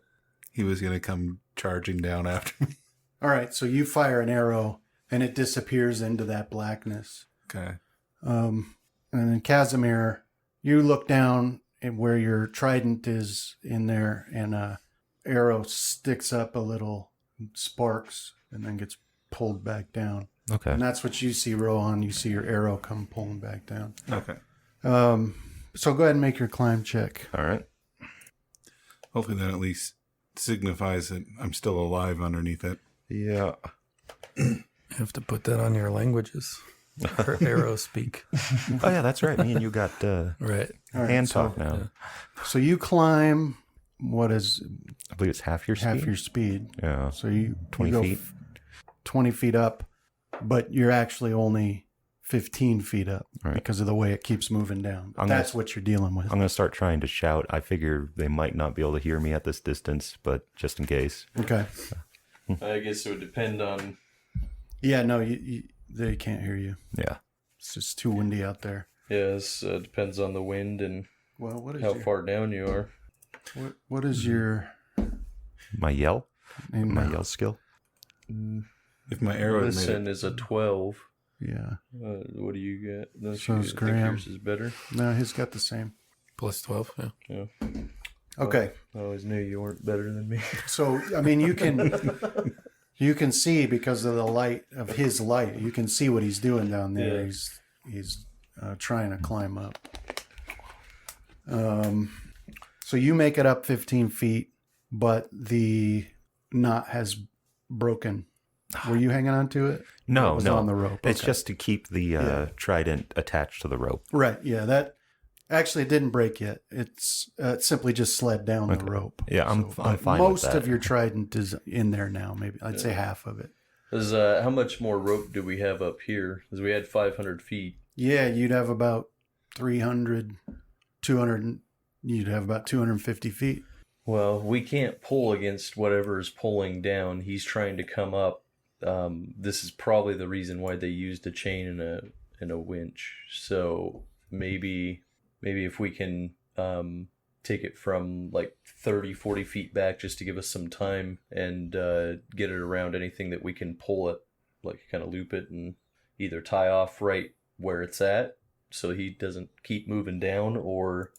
he was going to come charging down after me. All right. So you fire an arrow, and it disappears into that blackness. Okay. And then Casimir, you look down and where your trident is in there, and a arrow sticks up a little, sparks, and then gets pulled back down. Okay. And that's what you see, Rohan. You see your arrow come pulling back down. Okay. So go ahead and make your climb check. All right. Hopefully that at least signifies that I'm still alive underneath it. Yeah. have to put that on your languages. Or arrow speak. Oh yeah, that's right. Me and you got Right. All right, hand so, talk now. So you climb what is I believe it's half your speed. half your speed. Yeah. So you 20 you go feet. 20 feet up, but you're actually only 15 feet up Right. because of the way it keeps moving down. I'm That's gonna- what you're dealing with. I'm going to start trying to shout. I figure they might not be able to hear me at this distance, but just in case. Okay. I guess it would depend on. Yeah, no, they can't hear you. Yeah. It's just too windy out there. Yeah, this depends on the wind and Well, what is how your, far down you are. what is your My yell? name My now? yell skill? If my arrow had made Listen it, is a 12. Yeah. What do you get? Don't So you is think Graham. yours is better? No, he's got the same. Plus 12, yeah. Yeah. Okay. I always knew you weren't better than me. So, I mean, you can see because of the light of his light. You can see what he's doing down there. Yeah. He's trying to climb up. So you make it up 15 feet, but the knot has broken. Were you hanging on to it? No, It was no. on the rope. It's Okay. just to keep the trident attached to the rope. Right. Yeah. That actually didn't break yet. It's it simply just slid down the rope. Yeah, I'm but fine with most that. of your trident is in there now. Maybe I'd say half of it. How much more rope do we have up here? Because we had 500 feet. Yeah, you'd have about 300, 200. You'd have about 250 feet. Well, we can't pull against whatever is pulling down. He's trying to come up. This is probably the reason why they used a chain and a winch. So maybe if we can take it from like 30, 40 feet back just to give us some time and get it around anything that we can pull it, like kind of loop it and either tie off right where it's at so he doesn't keep moving down, or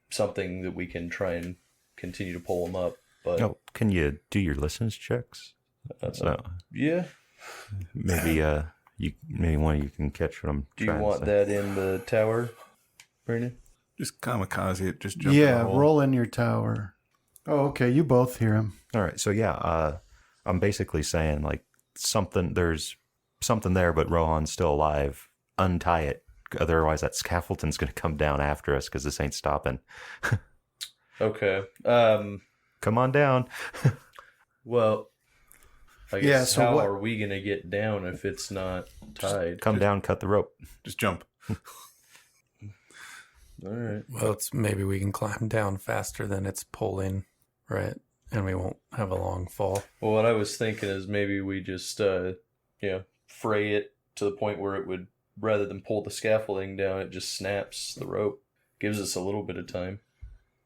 something that we can try and continue to pull him up. But Oh, can you do your listens checks? So yeah. maybe maybe one of you can catch what I'm Do you trying want to say. that in the tower, Brandon? just kamikaze it, just jump in Yeah, the hole. roll in your tower. Oh, okay. You both hear him. All right, so yeah, I'm basically saying like there's something there, but Rohan's still alive. Untie it, otherwise that scaffolding's going to come down after us because this ain't stopping. Okay. Come on down. Well, I guess Yeah, so how what- are we gonna get down if it's not tied? Come down, cut the rope. Just jump. All right. Well, maybe we can climb down faster than it's pulling, right? And we won't have a long fall. Well, what I was thinking is maybe we just fray it to the point where it would, rather than pull the scaffolding down, it just snaps the rope. Gives us a little bit of time.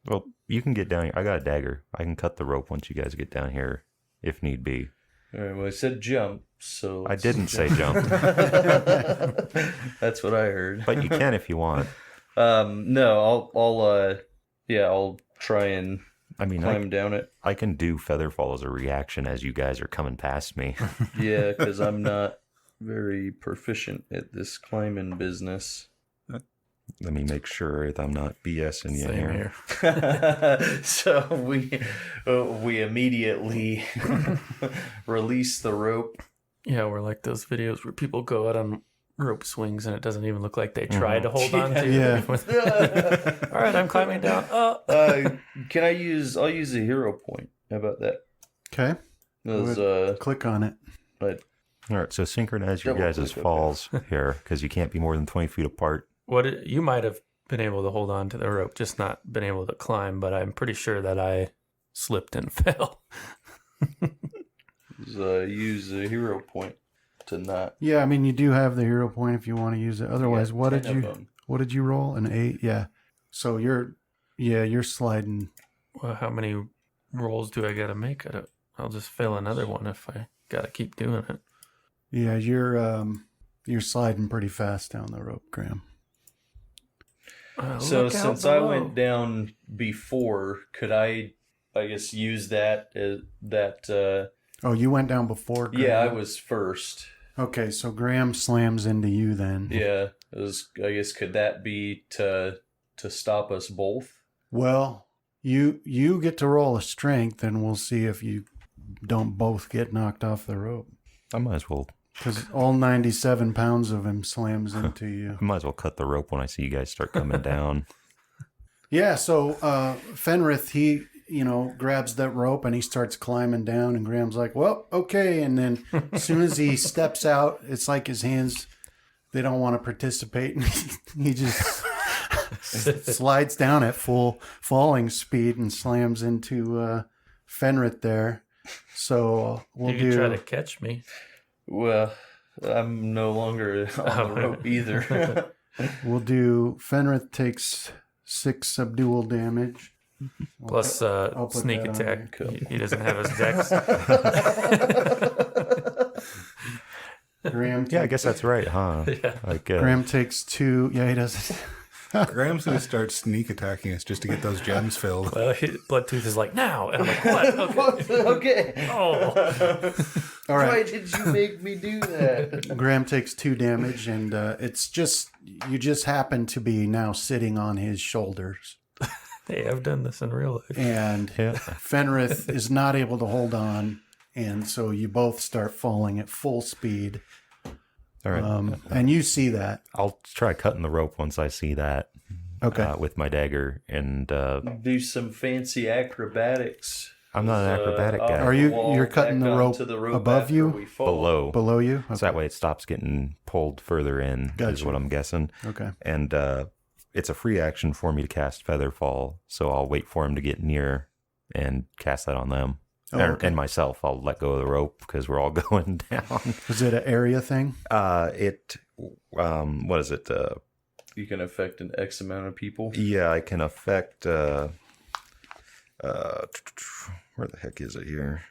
Well, you can get down here. I got a dagger. I can cut the rope once you guys get down here, if need be. All right. Well, I said jump, so I didn't say jump, That's what I heard. but you can if you want. No, I'll try and I mean, climb down it. I can do featherfall as a reaction as you guys are coming past me. Yeah, because I'm not very proficient at this climbing business. Let me make sure that I'm not BSing you Same here. here. So we immediately release the rope. Yeah, we're like those videos where people go out on rope swings and it doesn't even look like they tried to hold on to. Yeah. All right, I'm climbing down. Oh. I'll use a hero point. How about that? Okay. Those, Click on it. but All right, so synchronize your Double guys' click, okay. falls here because you can't be more than 20 feet apart. You might have been able to hold on to the rope, just not been able to climb, but I'm pretty sure that I slipped and fell. use a hero point to not. Yeah, I mean, you do have the hero point if you want to use it. Otherwise, Yeah, what 10 did of you them. what did you roll? An 8? Yeah. So you're sliding. Well, how many rolls do I got to make? I'll just fail another one if I got to keep doing it. Yeah, you're sliding pretty fast down the rope, Graham. So Look out since I below. went down before, could I guess use that as that? Oh, you went down before Graham? Yeah, I was first. Okay, so Graham slams into you then. Yeah, I guess could that be to stop us both? Well, you get to roll a strength, and we'll see if you don't both get knocked off the rope. I might as well. Because all 97 pounds of him slams into you. I might as well cut the rope when I see you guys start coming down. Yeah, so Fenrith, he, grabs that rope and he starts climbing down, and Graham's like, well, okay. And then as soon as he steps out, it's like his hands, they don't want to participate. He just slides down at full falling speed and slams into Fenrith there. So we'll You can try to catch me. Well, I'm no longer on the rope either. We'll do Fenrith takes 6 subdual damage. Plus I'll put sneak that on attack. here. He doesn't have his dex. Graham Yeah, I guess that's right, huh? Yeah. Like, Graham takes 2. Yeah, he does. Graham's going to start sneak attacking us just to get those gems filled. Well, Bloodtooth is like, now. And I'm like, what? Okay. Okay. Oh. All Why right. did you make me do that? Graham takes 2 damage, and it's just, you just happen to be now sitting on his shoulders. Hey, I've done this in real life. And yeah. Fenrith is not able to hold on, and so you both start falling at full speed. All right. And you see that. I'll try cutting the rope once I see that. Okay. With my dagger, and Do some fancy acrobatics. I'm not an acrobatic guy. Are you- you're cutting the rope above after you? we fall. Below. Below you? So that way it stops getting pulled further in, is Gotcha. what I'm guessing. Okay. And it's a free action for me to cast Featherfall, so I'll wait for him to get near and cast that on them. Oh, okay. And myself, I'll let go of the rope because we're all going down. Is it an area thing? What is it? You can affect an X amount of people. Yeah, I can affect, where the heck is it here?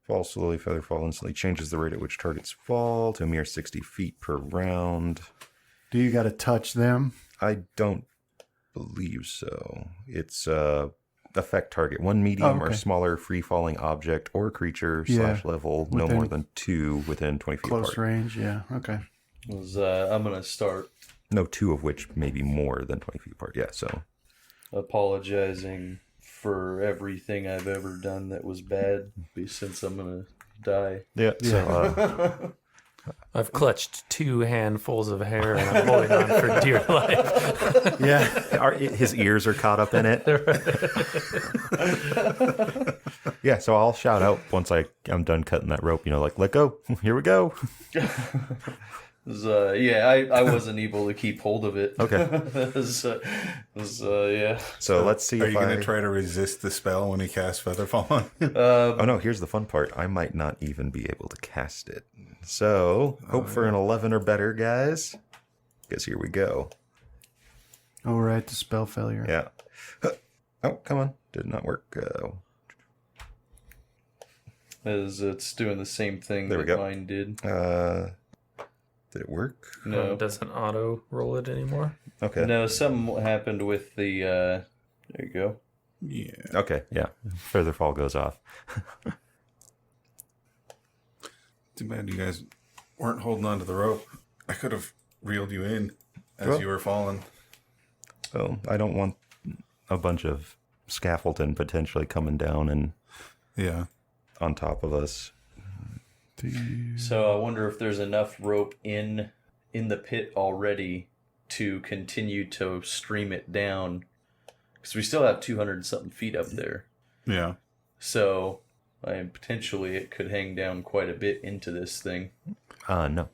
Fall slowly, Featherfall instantly changes the rate at which targets fall to a mere 60 feet per round. Do you got to touch them? I don't believe so. It's affect target 1 medium or okay. smaller free falling object or creature Yeah. / level no Within- more than 2 within 20 feet Close apart. range? Yeah. Okay. I'm going to start No, 2 of which may be more than 20 feet apart. Yeah, so apologizing for everything I've ever done that was bad, since I'm going to die. yeah. So I've clutched 2 handfuls of hair and I'm holding on for dear life. Yeah. his ears are caught up in it. Yeah, so I'll shout out once I'm done cutting that rope. Like, let go. Here we go. I wasn't able to keep hold of it. Okay. Yeah. So let's see Are if you going I... to try to resist the spell when he casts Featherfall on you? Oh no, here's the fun part. I might not even be able to cast it. So, hope for an 11 or better, guys. Guess here we go. All right. The spell failure. Yeah. Oh, come on. Did not work. As it's doing the same thing There we that go. mine did. Did it work? No. It doesn't auto roll it anymore. Okay. No, something happened with the there you go. Yeah. Okay, yeah. Further fall goes off. Too bad you guys weren't holding on to the rope. I could have reeled you in as Well- you were falling. Well, I don't want a bunch of scaffolding potentially coming down and Yeah. on top of us. So I wonder if there's enough rope in the pit already to continue to stream it down, because we still have 200 something feet up there. Yeah. So potentially it could hang down quite a bit into this thing. No.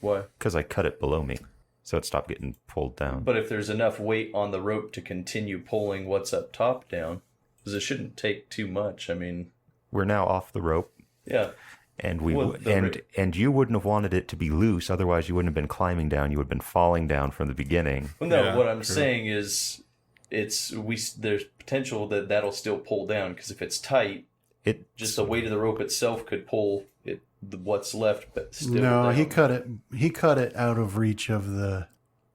What? Because I cut it below me. So it stopped getting pulled down. But if there's enough weight on the rope to continue pulling what's up top down, because it shouldn't take too much. I mean, We're now off the rope. yeah. And and you wouldn't have wanted it to be loose, otherwise you wouldn't have been climbing down. You would have been falling down from the beginning. Well, no, Yeah, what I'm true. saying is, there's potential that that'll still pull down, because if it's tight, It just the weight of the rope itself could pull it what's left, but still. No, down. he cut it. He cut it out of reach of the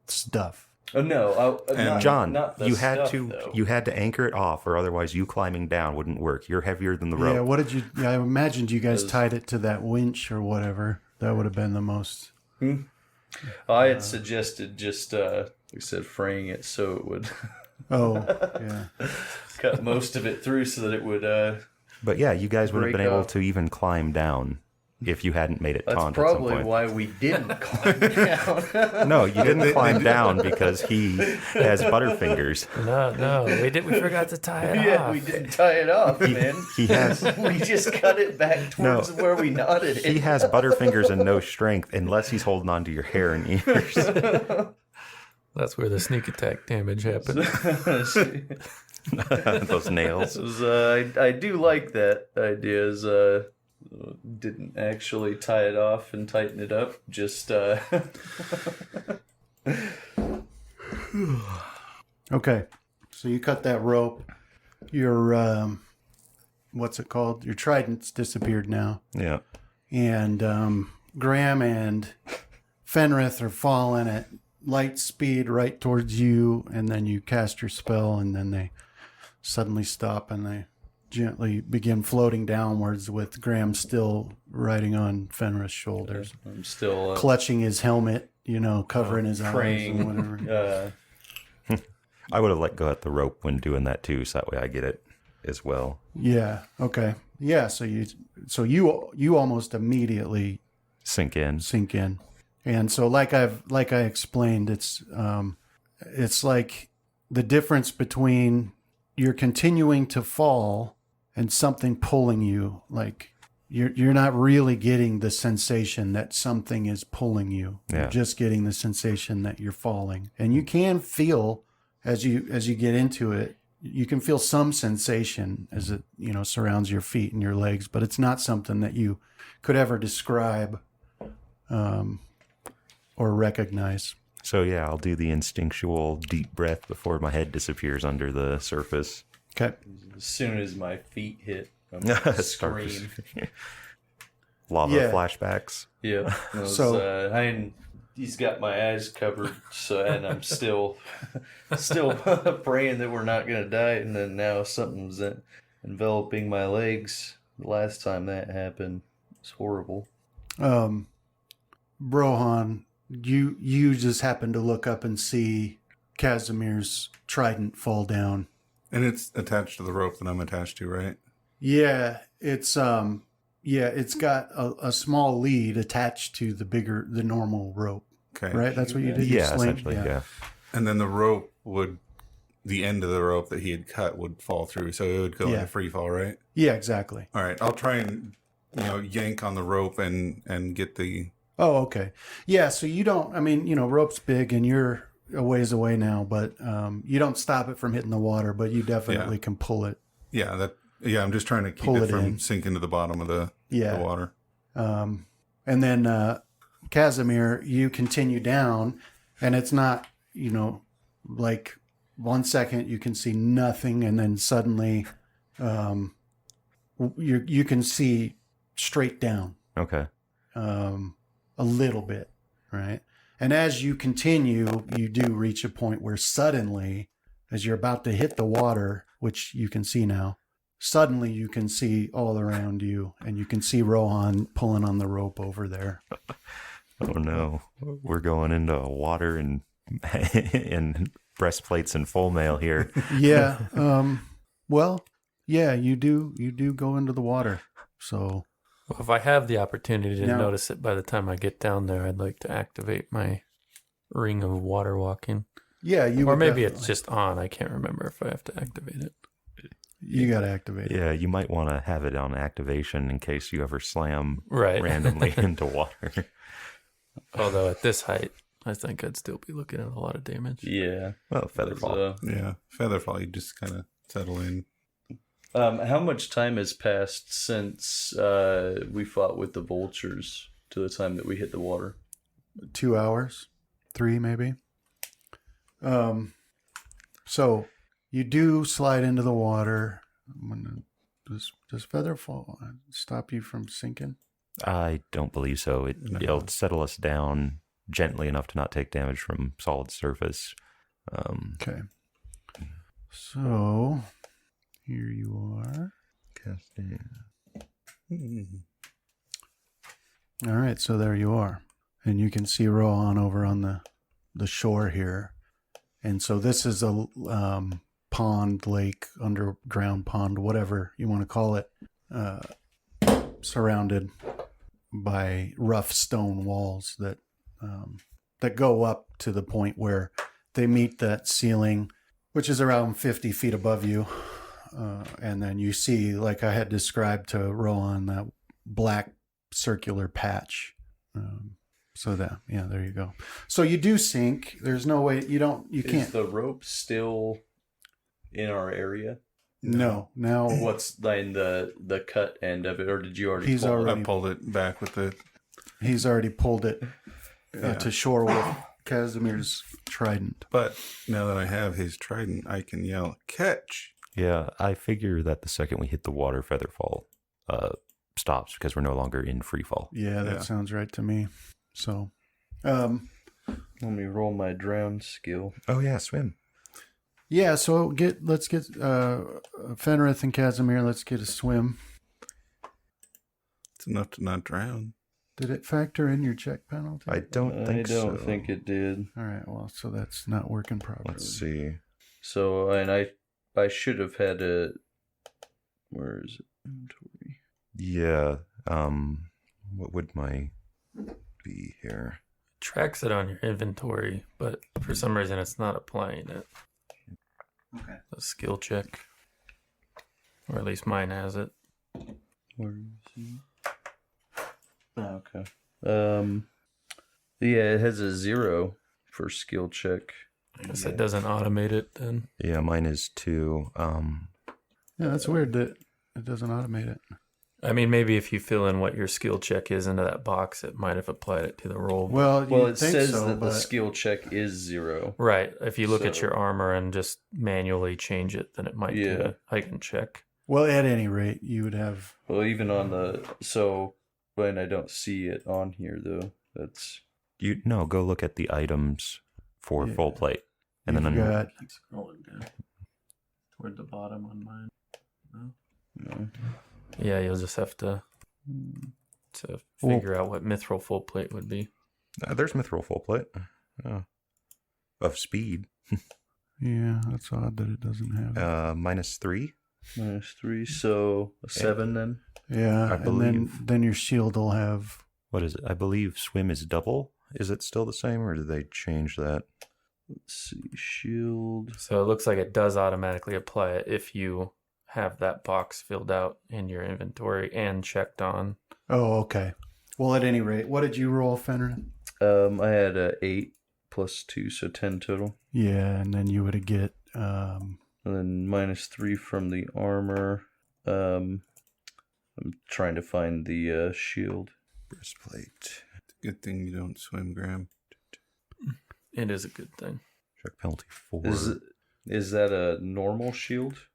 stuff. Oh no, John, not the you had stuff, to though. you had to anchor it off, or otherwise you climbing down wouldn't work. You're heavier than the rope. Yeah. What did you? Yeah, I imagined you guys Those- tied it to that winch or whatever. That would have been the most. I had suggested just, like I said, fraying it so it would Oh, yeah. cut most of it through, so that it would But yeah, you guys would have been Break able up. to even climb down if you hadn't made it That's taunt at some probably point. why we didn't climb down. No, you didn't climb down because he has butterfingers. No, we forgot to tie it Yeah, off. we didn't tie it off, man. He has We just cut it back towards where we knotted it. he has butterfingers and no strength unless he's holding on to your hair and ears. That's where the sneak attack damage happened. Those nails. I do like that idea. Didn't actually tie it off and tighten it up. Just Okay, so you cut that rope. Your what's it called? Your trident's disappeared now, Yeah. and Graham and Fenrith are falling at light speed right towards you, and then you cast your spell, and then they suddenly stop and they gently begin floating downwards with Graham still riding on Fenrith's shoulders, I'm still clutching his helmet, covering his praying. eyes and whatever. I would have let go at the rope when doing that too, so that way I get it as well. Yeah. Okay. Yeah. So you almost immediately Sink in. sink in, and so like I explained, it's like the difference between you're continuing to fall and something pulling you. Like you're not really getting the sensation that something is pulling you. Yeah. You're just getting the sensation that you're falling, and you can feel as you get into it. You can feel some sensation as it surrounds your feet and your legs, but it's not something that you could ever describe or recognize. So yeah, I'll do the instinctual deep breath before my head disappears under the surface. Okay. As soon as my feet hit, I'm gonna scream. Lava Yeah. flashbacks. Yeah. So- He's got my eyes covered, and I'm still praying that we're not gonna die. And then now something's enveloping my legs. The last time that happened, it's horrible. Brohan, you just happen to look up and see Casimir's trident fall down. And it's attached to the rope that I'm attached to, right? Yeah, it's got a small lead attached to the normal rope. Okay. Right? That's what you did. You Yeah, sling- essentially, yeah. And then the end of the rope that he had cut would fall through, so it would go Yeah. into free fall, right? Yeah, exactly. All right, I'll try and yank on the rope and get the. Oh, okay. Yeah, so you don't, rope's big and you're a ways away now, but you don't stop it from hitting the water, but you definitely can pull it. Yeah, I'm just trying to keep Pull it it from in. sinking to the bottom of the water. And then Casimir, you continue down, and it's not, like 1 second you can see nothing, and then suddenly you can see straight down. Okay. A little bit, right? And as you continue, you do reach a point where suddenly, as you're about to hit the water, which you can see now, suddenly you can see all around you, and you can see Rohan pulling on the rope over there. Oh no, we're going into water and and breastplates and full mail here. Yeah. Well, yeah, you do go into the water. So Well, if I have the opportunity to Now- notice it by the time I get down there, I'd like to activate my ring of water walking. yeah, you Or would maybe it's definitely- just on. I can't remember if I have to activate it. you got to activate it. Yeah, you might want to have it on activation in case you ever slam Right. randomly into water. Although at this height, I think I'd still be looking at a lot of damage. Yeah. Well, featherfall. Yeah, featherfall. You just kind of settle in. How much time has passed since we fought with the vultures to the time that we hit the water? 2 hours, 3 maybe. So you do slide into the water. Does Featherfall stop you from sinking? I don't believe so. It'll settle us down gently enough to not take damage from solid surface. Okay. So here you are. All right, so there you are. And you can see Rohan over on the shore here. And so this is pond, lake, underground pond, whatever you want to call it, surrounded by rough stone walls that go up to the point where they meet that ceiling, which is around 50 feet above you. And then you see, like I had described to Rowan, that black circular patch. So there you go. So you do sink. There's no way you can't. Is the rope still in our area? No. Now What's in the cut end of it, or did you already? I pulled it back with the. he's already pulled it to shore with Casimir's trident. But now that I have his trident, I can yell, "Catch!" Yeah, I figure that the second we hit the water, Featherfall stops because we're no longer in free fall. Yeah, that sounds right to me. So, Let me roll my drown skill. Oh yeah, swim. yeah. So let's get Fenrith and Casimir. Let's get a swim. It's enough to not drown. Did it factor in your check penalty? I don't think so. I don't think it did. All right. Well, so that's not working properly. Let's see. So, and I should have had a. Where is it? Inventory. Yeah. What would my be here? Tracks it on your inventory, but for some reason it's not applying it. Okay. A skill check. Or at least mine has it. Where is it? Oh, okay. Yeah, it has a 0 for skill check. I guess it doesn't automate it then. Yeah, mine is 2. Yeah, that's weird that it doesn't automate it. I mean, maybe if you fill in what your skill check is into that box, it might have applied it to the roll. Well, Well, it says that the skill check is 0. Right. If you look at So- your armor and just manually change it, then it might do Yeah. a heightened check. Well, at any rate, you would have. Well, even on when I don't see it on here though. That's Go look at the items for Yeah. full plate, and then you've under got. Keep scrolling down toward the bottom on mine. no. Yeah, you'll just have to figure out what mithril full plate would be. there's mithril full plate of speed. Yeah, that's odd that it doesn't have. -3. -3, so a 7 then. Yeah, I and believe. then your shield will have. What is it? I believe swim is double. Is it still the same, or did they change that? Let's see, shield. So it looks like it does automatically apply it if you have that box filled out in your inventory and checked on. Oh, okay. Well, at any rate, what did you roll, Fenrir? I had a 8 plus 2, so 10 total. Yeah, and then you would get. And then -3 from the armor. I'm trying to find the shield. Breastplate. Good thing you don't swim, Graham. It is a good thing. Check penalty 4. Is that a normal shield?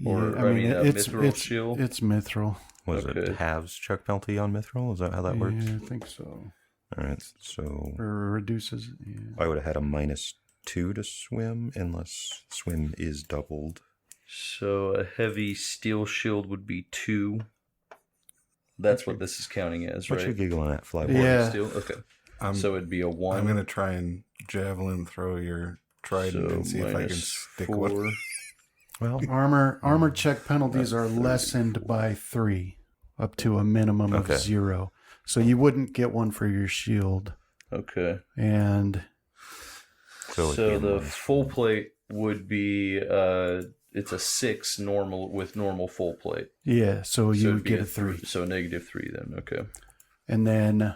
Or Yeah, I mean, a it's mithril shield? It's mithril. Was Okay. it halves check penalty on mithril? Is that how that works? Yeah, I think so. All right, so Or reduces. Yeah. I would have had a -2 to swim unless swim is doubled. So a heavy steel shield would be 2. That's what this is counting as, What right? you giggling at, Flyboy? Yeah. Steel? Okay. I'm, So it'd be a 1. I'm gonna try and javelin throw your trident and see if I can stick -4. one. Well, Armor check penalties are lessened by 3, up to a minimum of Okay. 0. So you wouldn't get one for your shield. Okay. And so, So the full plate would be it's a 6 normal with normal full plate. yeah, so you it'd would be get a 3. So -3 then. Okay. And then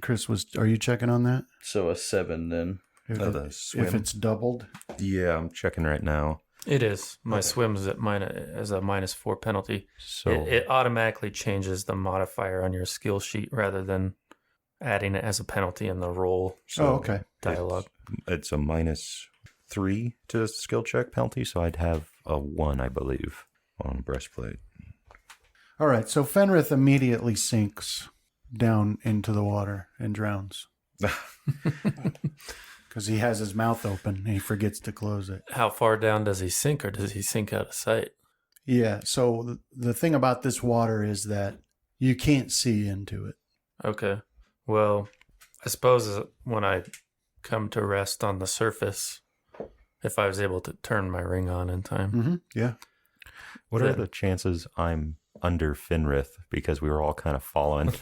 Chris are you checking on that? So a 7 then. If, the swim. if it's doubled? Yeah, I'm checking right now. It is. My swim's at as a -4 penalty. So It automatically changes the modifier on your skill sheet rather than adding it as a penalty in the roll Okay. dialogue. it's a -3 to skill check penalty, so I'd have a 1, I believe, on breastplate. All right, so Fenrith immediately sinks down into the water and drowns. Because he has his mouth open and he forgets to close it. How far down does he sink, or does he sink out of sight? Yeah, so the thing about this water is that you can't see into it. Okay. Well, I suppose when I come to rest on the surface, if I was able to turn my ring on in time. Mm-hmm. Yeah. What are Then- the chances I'm under Finrith because we were all kind of following?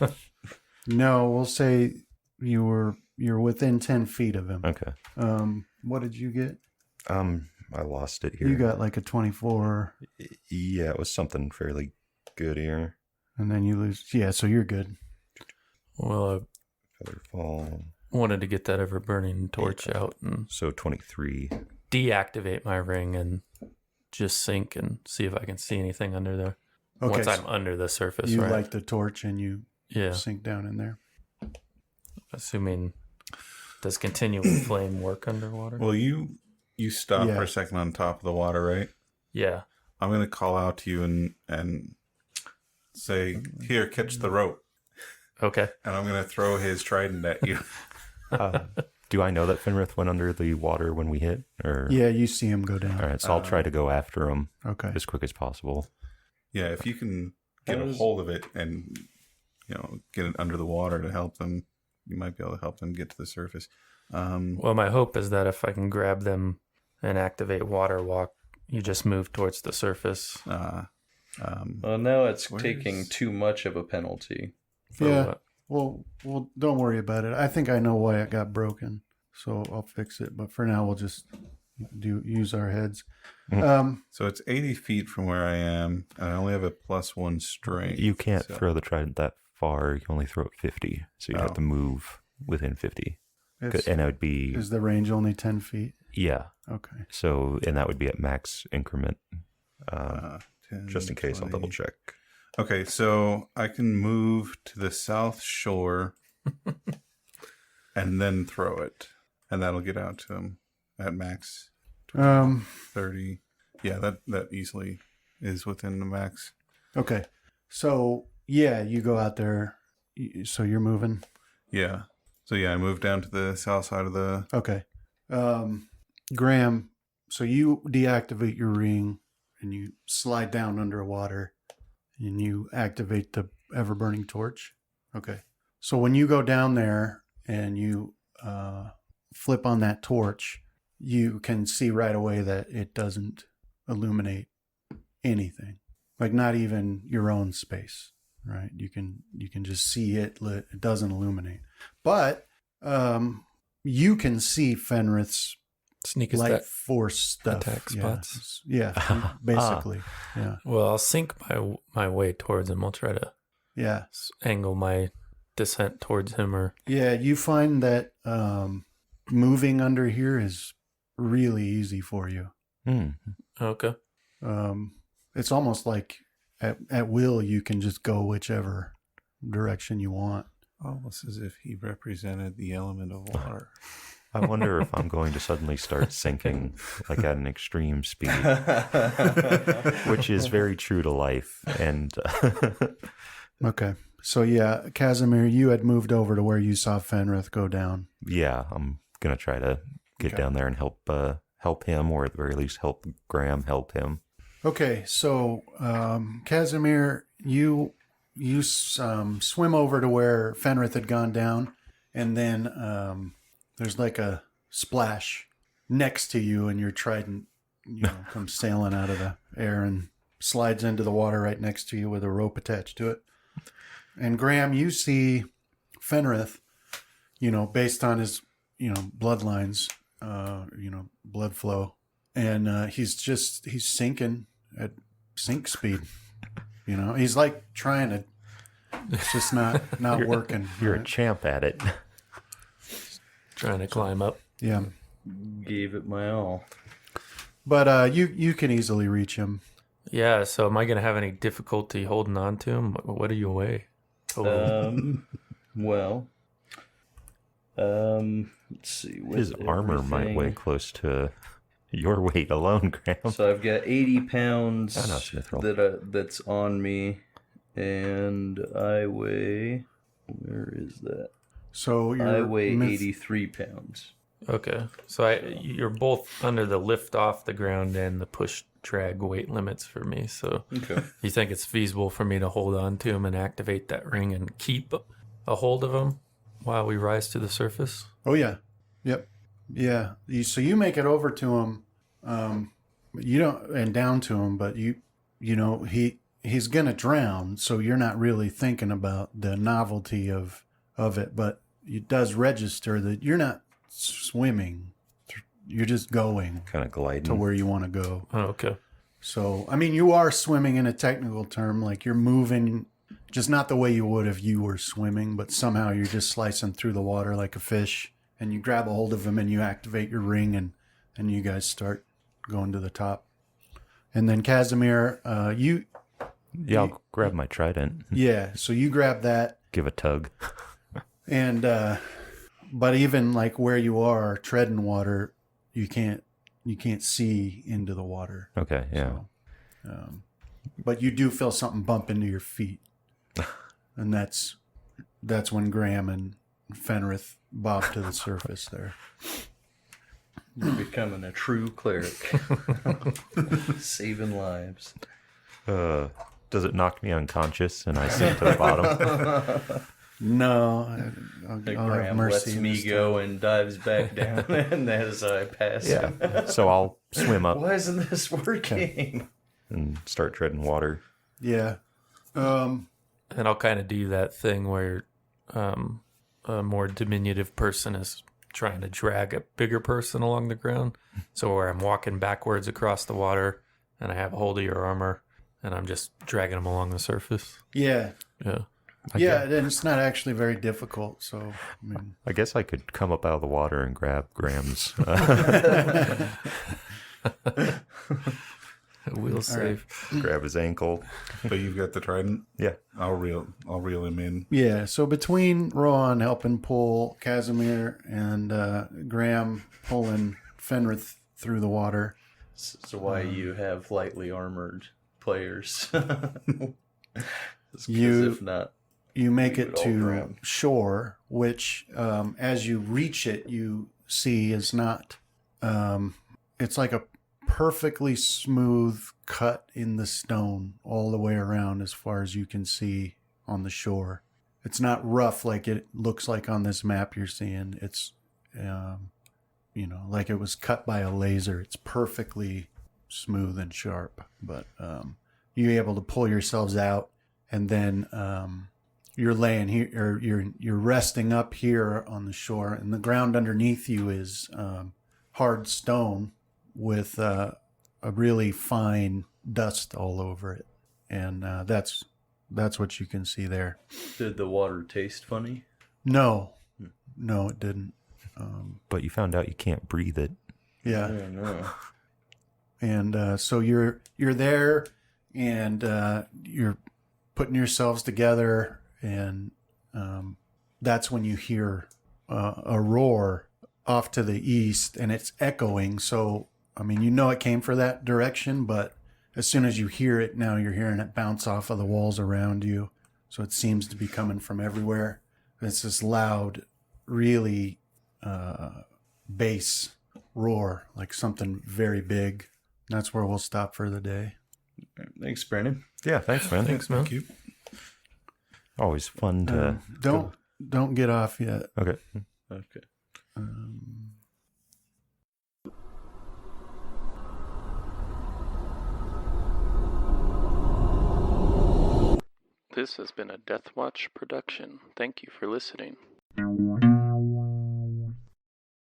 No, we'll say you're within 10 feet of him. Okay. What did you get? I lost it here. You got like a 24, Yeah, it was something fairly good here. and then you lose. Yeah, so you're good. Well, Feather fall. I wanted to get that ever burning torch out and So 23. deactivate my ring and just sink and see if I can see anything under there. Okay, Once so I'm under the surface, you right? light the torch and you Yeah. sink down in there. Assuming, does continual flame work underwater? Well, you stop Yeah. for a second on top of the water, right? Yeah. I'm gonna call out to you and say, "Here, catch the rope," Okay. and I'm gonna throw his trident at you. Do I know that Finrith went under the water when we hit? Or Yeah, you see him go down. All right, so I'll try to go after him Okay. as quick as possible. Yeah, if you can get a hold of it and get it under the water to help them, you might be able to help them get to the surface. Well, my hope is that if I can grab them and activate water walk, you just move towards the surface. Well, now it's Where taking is- too much of a penalty. For Yeah. what? Well, don't worry about it. I think I know why it got broken, so I'll fix it. But for now, we'll just use our heads. So it's 80 feet from where I am, and I only have a +1 strength. You can't so- throw the trident that far. You can only throw it 50. So you have Oh. to move within 50. It's- And it would be, Is the range only 10 feet? yeah. Okay. So, and that would be at max increment. 10, Just in case, 20. I'll double check. Okay, so I can move to the south shore and then throw it, and that'll get out to him at max 30. Yeah, that easily is within the max. Okay. So yeah, you go out there. So you're moving. Yeah. So yeah, I moved down to the south side of the. Okay. Graham, so you deactivate your ring and you slide down underwater and you activate the ever burning torch. Okay. So when you go down there and you flip on that torch, you can see right away that it doesn't illuminate anything, like not even your own space, right? You can just see it lit. It doesn't illuminate, but you can see Fenrith's Sneak is light that. force stuff. attack Yeah. spots. Yeah, basically. Yeah, Well, I'll sink my way towards him. I'll try to yeah, angle my descent towards him, or yeah. You find that moving under here is really easy for you. okay. It's almost like at will you can just go whichever direction you want. Almost as if he represented the element of water. I wonder if I'm going to suddenly start sinking like at an extreme speed, which is very true to life. And Okay. So yeah, Casimir, you had moved over to where you saw Fenrith go down. yeah, I'm going to try to get Okay. down there and help him, or at the very least help Graham help him. Okay, so Casimir, you swim over to where Fenrith had gone down, and then there's like a splash next to you, and your trident, comes sailing out of the air and slides into the water right next to you with a rope attached to it. And Graham, you see Fenrith, based on his, bloodlines, blood flow, and he's sinking at sink speed. He's like trying to, it's just not working. You're a right? champ at it. Trying to climb up. Yeah, Gave it my all. but you can easily reach him. Yeah. So am I going to have any difficulty holding on to him? What do you weigh? Well, let's see. with His armor might everything- weigh close to your weight alone, Graham. So I've got 80 pounds Oh, no, Smith roll. that's on me, and I weigh. Where is that? So I you're weigh 83 pounds. Okay. So you're both under the lift off the ground and the push drag weight limits for me. So Okay. you think it's feasible for me to hold on to him and activate that ring and keep a hold of him while we rise to the surface? Oh yeah, yep. Yeah. So you make it over to him, but you don't, and down to him, but you know, he's gonna drown. So you're not really thinking about the novelty of it, but it does register that you're not swimming. You're just going Kind of gliding. to where you want to go. Oh, okay. So, I mean, you are swimming in a technical term, like you're moving, just not the way you would if you were swimming, but somehow you're just slicing through the water like a fish, and you grab a hold of him and you activate your ring, and you guys start going to the top. And then Casimir, Yeah, I'll grab my trident. yeah, so you grab that, Give a tug. and but even like where you are treading water, you can't see into the water. Okay, yeah. So, but you do feel something bump into your feet, and that's when Graham and Fenrith bob to the surface there. You're becoming a true cleric. Saving lives. Does it knock me unconscious and I sink to the bottom? No, I'll have Graham mercy. lets me go and dives back down, and as I pass him. So I'll swim up Why isn't this working? and start treading water. Yeah. And I'll kind of do that thing where a more diminutive person is trying to drag a bigger person along the ground. So where I'm walking backwards across the water and I have a hold of your armor and I'm just dragging them along the surface. Yeah. Yeah. Yeah, and it's not actually very difficult. So, I mean, I guess I could come up out of the water and grab Graham's. We'll save. Grab his ankle. But you've got the trident. Yeah. I'll reel him in. yeah. So between Ron helping pull Casimir and Graham pulling Fenrith through the water. So why you have lightly armored players? You- if not, You make we it would all to drown. shore, which as you reach it, you see is not. It's like a perfectly smooth cut in the stone all the way around as far as you can see on the shore. It's not rough like it looks like on this map you're seeing. It's, like it was cut by a laser. It's perfectly smooth and sharp. But you're able to pull yourselves out, and then you're laying here, or you're resting up here on the shore, and the ground underneath you is hard stone with a really fine dust all over it, and that's what you can see there. Did the water taste funny? No, it didn't. But you found out you can't breathe it. Yeah, No. and so you're there, and you're putting yourselves together, and that's when you hear a roar off to the east, and it's echoing. So, I mean, it came from that direction, but as soon as you hear it, now you're hearing it bounce off of the walls around you. So it seems to be coming from everywhere. It's this loud, really bass roar, like something very big. That's where we'll stop for the day. Thanks, Brandon. Yeah, thanks, man. Thanks, man. Thank you. Always fun to... Don't get off yet. Okay. Okay. This has been a Death Watch production. Thank you for listening.